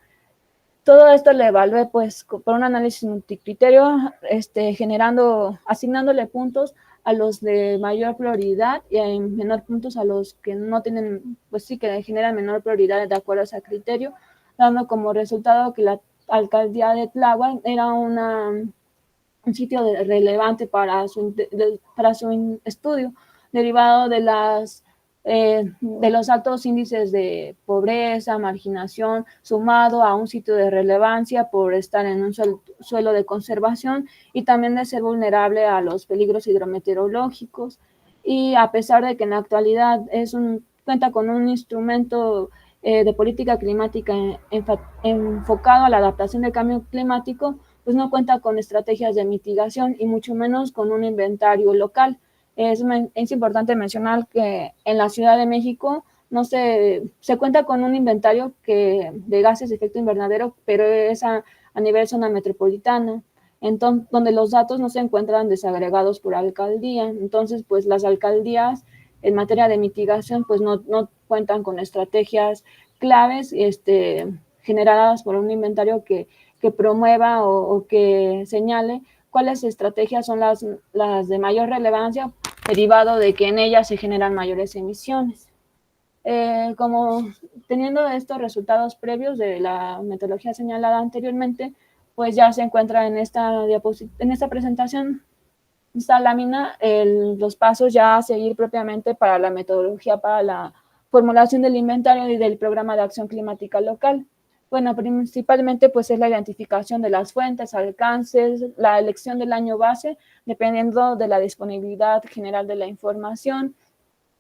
Todo esto lo evalué pues por un análisis multicriterio, asignándole puntos a los de mayor prioridad y en menor puntos a los que no tienen, pues sí, que generan menor prioridad de acuerdo a ese criterio, dando como resultado que la alcaldía de Tláhuac era un sitio relevante para su estudio, derivado de los altos índices de pobreza, marginación, sumado a un sitio de relevancia por estar en un suelo de conservación y también de ser vulnerable a los peligros hidrometeorológicos. Y a pesar de que en la actualidad cuenta con un instrumento de política climática enfocado a la adaptación del cambio climático, pues no cuenta con estrategias de mitigación y mucho menos con un inventario local. Es importante mencionar que en la Ciudad de México no se cuenta con un inventario de gases de efecto invernadero, pero es a nivel zona metropolitana, entonces, donde los datos no se encuentran desagregados por alcaldía. Entonces, pues las alcaldías en materia de mitigación pues no cuentan con estrategias claves generadas por un inventario que promueva o que señale cuáles estrategias son las de mayor relevancia, derivado de que en ellas se generan mayores emisiones. Como teniendo estos resultados previos de la metodología señalada anteriormente, pues ya se encuentra en esta presentación, esta lámina, los pasos ya a seguir propiamente para la metodología para la formulación del inventario y del programa de acción climática local. Bueno, principalmente pues es la identificación de las fuentes, alcances, la elección del año base, dependiendo de la disponibilidad general de la información,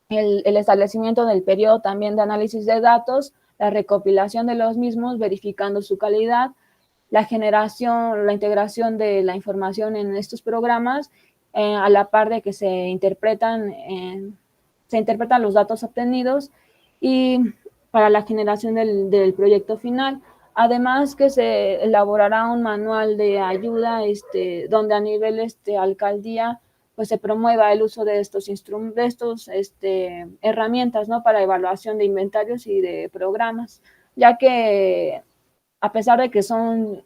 el establecimiento del periodo también de análisis de datos, la recopilación de los mismos, verificando su calidad, la generación, la integración de la información en estos programas, a la par de que se interpretan los datos obtenidos y para la generación del proyecto final. Además que se elaborará un manual de ayuda donde a nivel alcaldía pues se promueva el uso de estos herramientas, ¿no?, para evaluación de inventarios y de programas, ya que a pesar de que son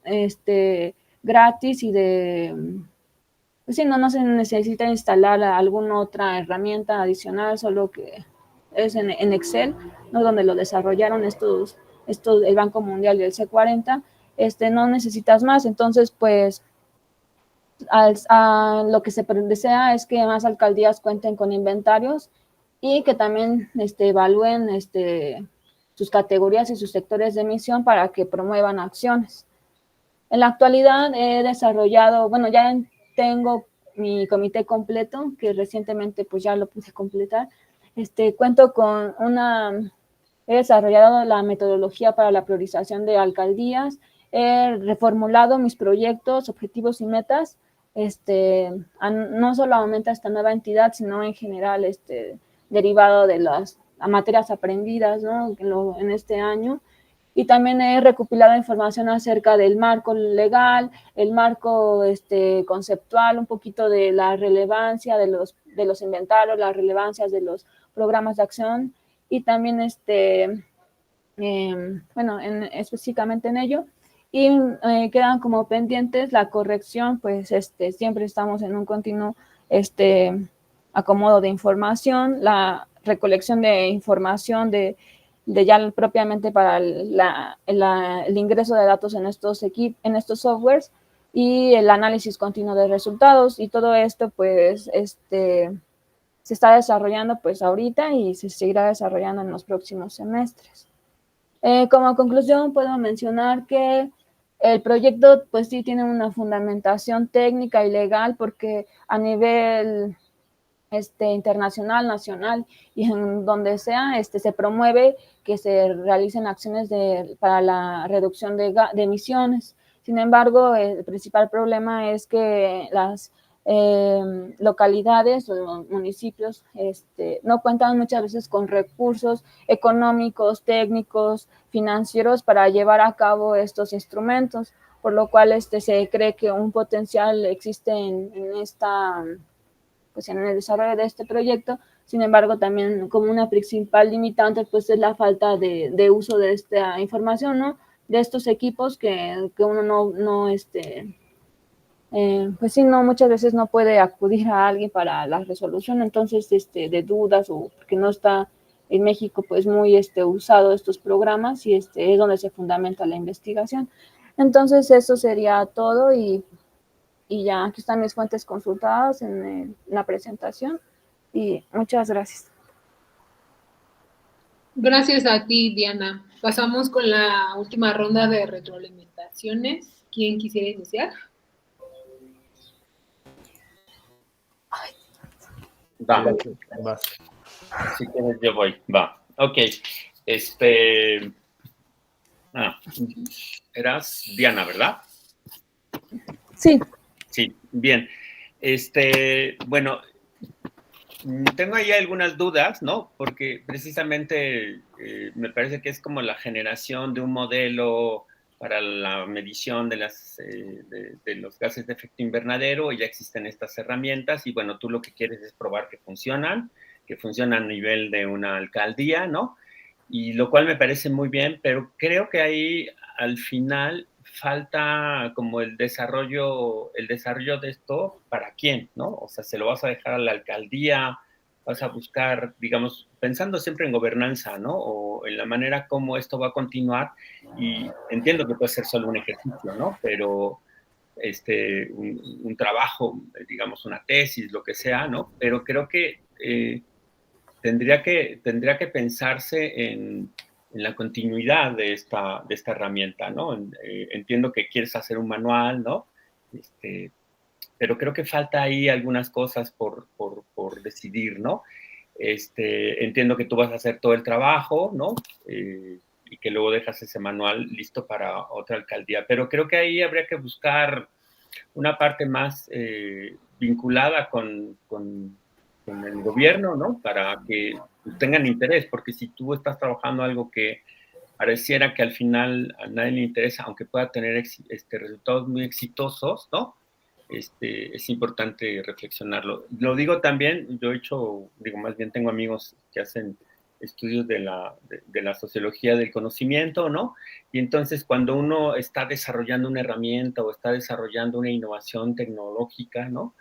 gratis y pues sí, no se necesita instalar alguna otra herramienta adicional, solo que es en Excel, ¿no?, donde lo desarrollaron el Banco Mundial y el C40, no necesitas más. Entonces, pues, lo que se desea es que más alcaldías cuenten con inventarios y que también evalúen sus categorías y sus sectores de emisión para que promuevan acciones. En la actualidad he desarrollado, bueno, ya tengo mi comité completo, que recientemente pues ya lo pude completar. Cuento con he desarrollado la metodología para la priorización de alcaldías, he reformulado mis proyectos, objetivos y metas, no solamente a esta nueva entidad, sino en general, derivado de las materias aprendidas, ¿no?, en este año. Y también he recopilado información acerca del marco legal, el marco conceptual, un poquito de la relevancia de los inventarios, las relevancias de los programas de acción y también específicamente en ello. Y quedan como pendientes la corrección, pues siempre estamos en un continuo acomodo de información, la recolección de información de ya propiamente para el ingreso de datos en estos softwares y el análisis continuo de resultados, y todo esto pues se está desarrollando pues ahorita y se seguirá desarrollando en los próximos semestres. Como conclusión puedo mencionar que el proyecto pues sí tiene una fundamentación técnica y legal, porque a nivel internacional, nacional y en donde sea, se promueve que se realicen acciones para la reducción de emisiones. Sin embargo, el principal problema es que las localidades o municipios no cuentan muchas veces con recursos económicos, técnicos, financieros para llevar a cabo estos instrumentos, por lo cual se cree que un potencial existe en el desarrollo de este proyecto. Sin embargo, también como una principal limitante pues es la falta de uso de esta información, ¿no?, de estos equipos que uno pues sí, no, muchas veces no puede acudir a alguien para la resolución, entonces, de dudas o porque no está en México, pues muy usado estos programas y es donde se fundamenta la investigación. Entonces, eso sería todo y ya aquí están mis fuentes consultadas en la presentación y muchas gracias. Gracias a ti, Diana. Pasamos con la última ronda de retroalimentaciones. ¿Quién quisiera iniciar? Va. Vas. Si quieres, yo voy. Va. Ok. Eras Diana, ¿verdad? Sí. Sí, bien. Bueno, tengo ahí algunas dudas, ¿no? Porque precisamente me parece que es como la generación de un modelo para la medición de los gases de efecto invernadero, y ya existen estas herramientas, y bueno, tú lo que quieres es probar que funcionan a nivel de una alcaldía, ¿no? Y lo cual me parece muy bien, pero creo que ahí al final falta como el desarrollo de esto, ¿para quién, no? O sea, se lo vas a dejar a la alcaldía, vas a buscar, digamos, pensando siempre en gobernanza, ¿no? O en la manera como esto va a continuar, y entiendo que puede ser solo un ejercicio, ¿no? Pero un trabajo, digamos, una tesis, lo que sea, ¿no? Pero creo que tendría que pensarse en la continuidad de esta herramienta, ¿no? Entiendo que quieres hacer un manual, ¿no? Pero creo que falta ahí algunas cosas por decidir, ¿no? Entiendo que tú vas a hacer todo el trabajo, ¿no? Y que luego dejas ese manual listo para otra alcaldía, pero creo que ahí habría que buscar una parte más vinculada con el gobierno, ¿no? Para que tengan interés, porque si tú estás trabajando algo que pareciera que al final a nadie le interesa, aunque pueda tener resultados muy exitosos, ¿no? Es importante reflexionarlo. Lo digo también, yo he hecho, más bien tengo amigos que hacen estudios de la sociología del conocimiento, ¿no? Y entonces cuando uno está desarrollando una herramienta o está desarrollando una innovación tecnológica, ¿no?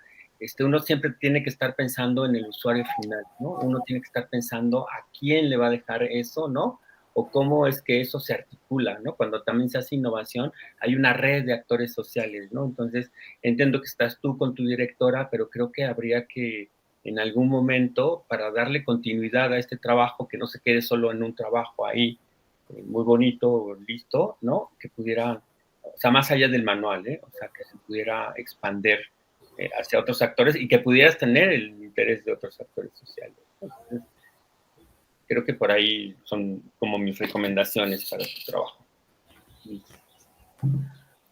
Uno siempre tiene que estar pensando en el usuario final, ¿no? Uno tiene que estar pensando a quién le va a dejar eso, ¿no? O cómo es que eso se articula, ¿no? Cuando también se hace innovación, hay una red de actores sociales, ¿no? Entonces, entiendo que estás tú con tu directora, pero creo que habría que en algún momento, para darle continuidad a este trabajo, que no se quede solo en un trabajo ahí, muy bonito, listo, ¿no? Que pudiera, o sea, más allá del manual, o sea, que se pudiera expandir hacia otros actores y que pudieras tener el interés de otros actores sociales. Entonces, creo que por ahí son como mis recomendaciones para tu trabajo.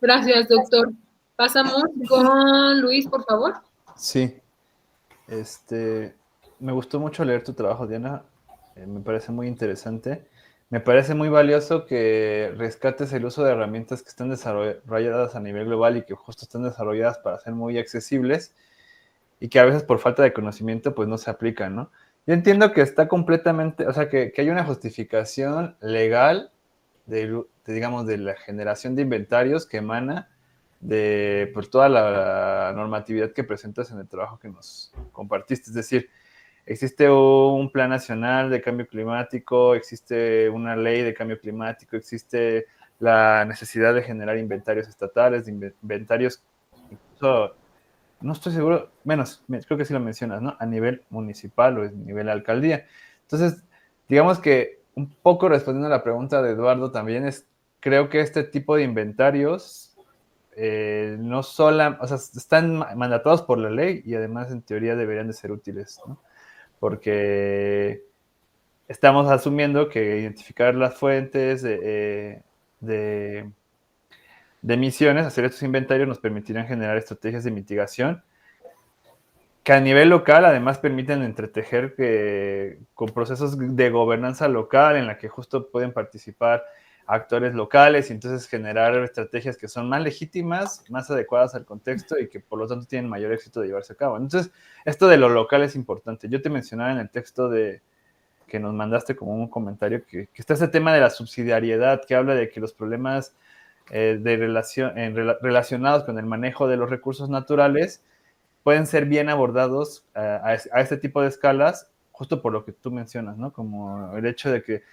Gracias, doctor. Pasamos con Luis, por favor. Sí. Me gustó mucho leer tu trabajo, Diana. Me parece muy interesante. Me parece muy valioso que rescates el uso de herramientas que están desarrolladas a nivel global y que justo están desarrolladas para ser muy accesibles y que a veces por falta de conocimiento pues no se aplican, ¿no? Yo entiendo que está completamente, o sea, que hay una justificación legal digamos, de la generación de inventarios que emana de por toda la normatividad que presentas en el trabajo que nos compartiste. Es decir, existe un plan nacional de cambio climático, existe una ley de cambio climático, existe la necesidad de generar inventarios estatales, de inventarios, incluso, no estoy seguro, menos, creo que sí lo mencionas, ¿no? A nivel municipal o a nivel alcaldía. Entonces, digamos que un poco respondiendo a la pregunta de Eduardo también creo que este tipo de inventarios no solo, o sea, están mandatados por la ley y además en teoría deberían de ser útiles, ¿no? Porque estamos asumiendo que identificar las fuentes de emisiones, hacer estos inventarios nos permitirán generar estrategias de mitigación que a nivel local además permiten entretejer con procesos de gobernanza local en la que justo pueden participar actores locales y entonces generar estrategias que son más legítimas, más adecuadas al contexto y que por lo tanto tienen mayor éxito de llevarse a cabo. Entonces, esto de lo local es importante. Yo te mencionaba en el texto que nos mandaste como un comentario que está este tema de la subsidiariedad, que habla de que los problemas relacionados con el manejo de los recursos naturales pueden ser bien abordados a este tipo de escalas, justo por lo que tú mencionas, ¿no? Como el hecho de que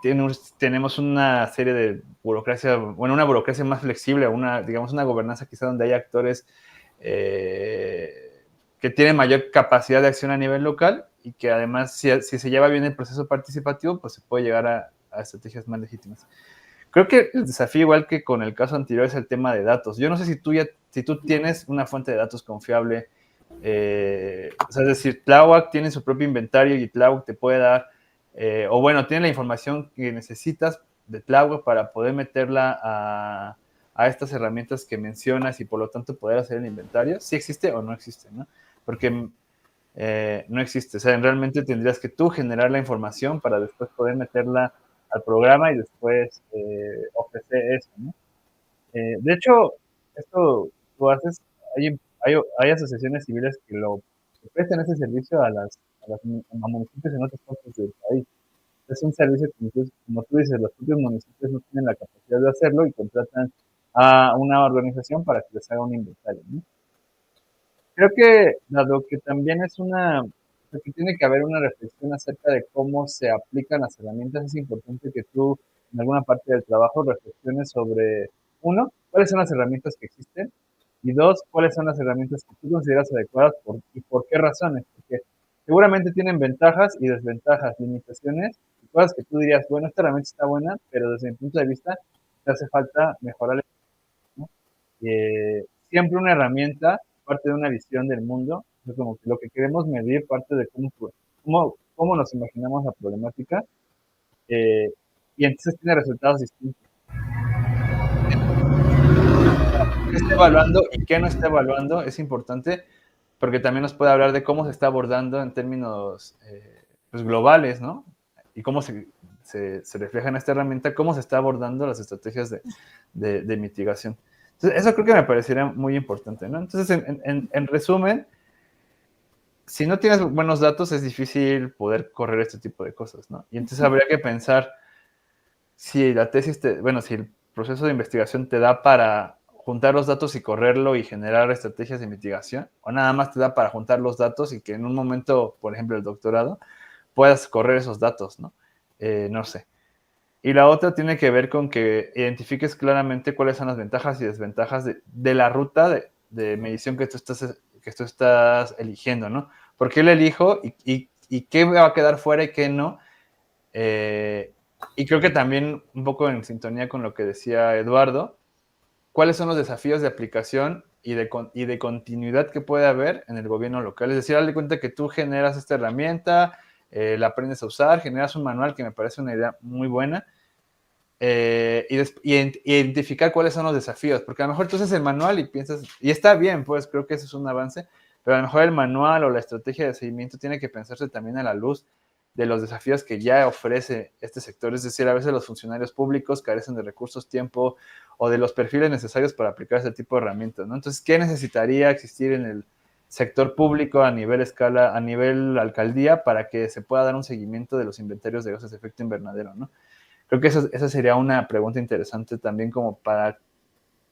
tenemos una serie de burocracia, bueno, una burocracia más flexible, digamos, una gobernanza quizá donde hay actores que tienen mayor capacidad de acción a nivel local y que además, si se lleva bien el proceso participativo, pues se puede llegar a estrategias más legítimas. Creo que el desafío, igual que con el caso anterior, es el tema de datos. Yo no sé si tú tienes una fuente de datos confiable, o sea, es decir, Tláhuac tiene su propio inventario y Tláhuac te puede dar, o bueno, tiene la información que necesitas de Tláhuac para poder meterla a estas herramientas que mencionas y por lo tanto poder hacer el inventario. ¿Sí existe o no existe, no? Porque no existe. O sea, realmente tendrías que tú generar la información para después poder meterla al programa y después ofrecer eso, ¿no? De hecho, esto tú haces, hay asociaciones civiles que prestan ese servicio a municipios en otras partes del país. Es un servicio que, como tú dices, los propios municipios no tienen la capacidad de hacerlo y contratan a una organización para que les haga un inventario, ¿no? Creo que, dado que también que tiene que haber una reflexión acerca de cómo se aplican las herramientas, es importante que tú, en alguna parte del trabajo, reflexiones sobre, uno, cuáles son las herramientas que existen, y dos, cuáles son las herramientas que tú consideras adecuadas y por qué razones, porque seguramente tienen ventajas y desventajas, limitaciones, y cosas que tú dirías, bueno, esta herramienta está buena, pero desde mi punto de vista, te hace falta mejorarla, ¿no? Siempre una herramienta parte de una visión del mundo, es como que lo que queremos medir parte de cómo nos imaginamos la problemática, y entonces tiene resultados distintos. ¿Qué está evaluando y qué no está evaluando? Es importante porque también nos puede hablar de cómo se está abordando en términos pues globales, ¿no? Y cómo se refleja en esta herramienta, cómo se está abordando las estrategias de mitigación. Entonces, eso creo que me parecería muy importante, ¿no? Entonces, en resumen, si no tienes buenos datos, es difícil poder correr este tipo de cosas, ¿no? Y entonces habría que pensar si la tesis, si el proceso de investigación te da para juntar los datos y correrlo y generar estrategias de mitigación, o nada más te da para juntar los datos y que en un momento, por ejemplo, el doctorado, puedas correr esos datos, ¿no? No sé. Y la otra tiene que ver con que identifiques claramente cuáles son las ventajas y desventajas de la ruta de medición que tú estás eligiendo, ¿no? ¿Por qué la elijo y qué va a quedar fuera y qué no? Y creo que también un poco en sintonía con lo que decía Eduardo, ¿cuáles son los desafíos de aplicación y de continuidad que puede haber en el gobierno local? Es decir, dale cuenta que tú generas esta herramienta, la aprendes a usar, generas un manual que me parece una idea muy buena, y identificar cuáles son los desafíos, porque a lo mejor tú haces el manual y piensas, y está bien, pues creo que eso es un avance, pero a lo mejor el manual o la estrategia de seguimiento tiene que pensarse también a la luz de los desafíos que ya ofrece este sector. Es decir, a veces los funcionarios públicos carecen de recursos, tiempo o de los perfiles necesarios para aplicar este tipo de herramientas, ¿no? Entonces, ¿qué necesitaría existir en el sector público a nivel escala, a nivel alcaldía, para que se pueda dar un seguimiento de los inventarios de gases de efecto invernadero, ¿no? Creo que esa sería una pregunta interesante también como para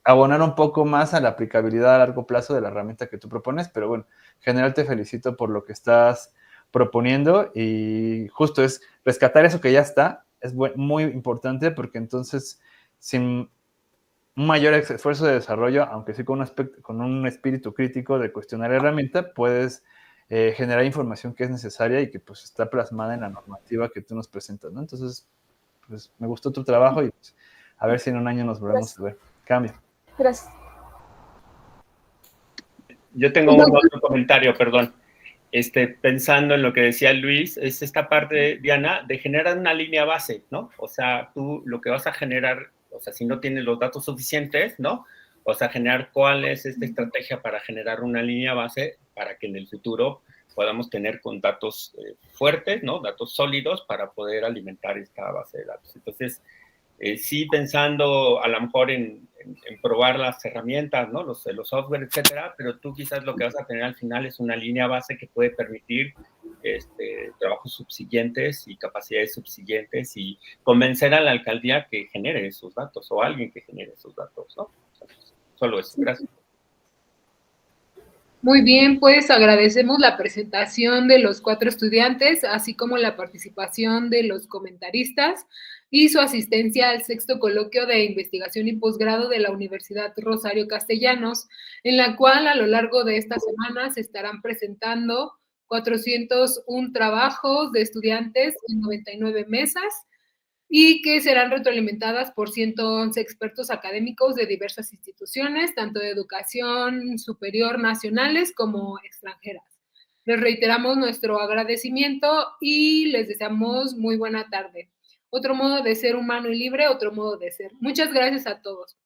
abonar un poco más a la aplicabilidad a largo plazo de la herramienta que tú propones, pero bueno, en general te felicito por lo que estás proponiendo y justo es rescatar eso que ya está, es muy importante porque entonces sin un mayor esfuerzo de desarrollo, aunque sí con un espíritu crítico de cuestionar la herramienta, puedes generar información que es necesaria y que pues está plasmada en la normativa que tú nos presentas, ¿no? Entonces, pues me gustó tu trabajo y pues, a ver si en un año nos volvemos a ver. Cambio. Gracias. Yo tengo un otro comentario, perdón. Pensando en lo que decía Luis, es esta parte, Diana, de generar una línea base, ¿no? O sea, tú lo que vas a generar, o sea, si no tienes los datos suficientes, ¿no? O sea, generar cuál es esta estrategia para generar una línea base para que en el futuro podamos tener con datos fuertes, ¿no? Datos sólidos para poder alimentar esta base de datos. Entonces, sí pensando a lo mejor en probar las herramientas, ¿no? Los software, etcétera, pero tú quizás lo que vas a tener al final es una línea base que puede permitir trabajos subsiguientes y capacidades subsiguientes y convencer a la alcaldía que genere esos datos o a alguien que genere esos datos, ¿no? Solo eso, gracias. Muy bien, pues agradecemos la presentación de los 4 estudiantes, así como la participación de los comentaristas y su asistencia al 6º coloquio de investigación y posgrado de la Universidad Rosario Castellanos, en la cual a lo largo de esta semana se estarán presentando 401 trabajos de estudiantes en 99 mesas y que serán retroalimentadas por 111 expertos académicos de diversas instituciones, tanto de educación superior nacionales como extranjeras. Les reiteramos nuestro agradecimiento y les deseamos muy buena tarde. Otro modo de ser humano y libre, otro modo de ser. Muchas gracias a todos.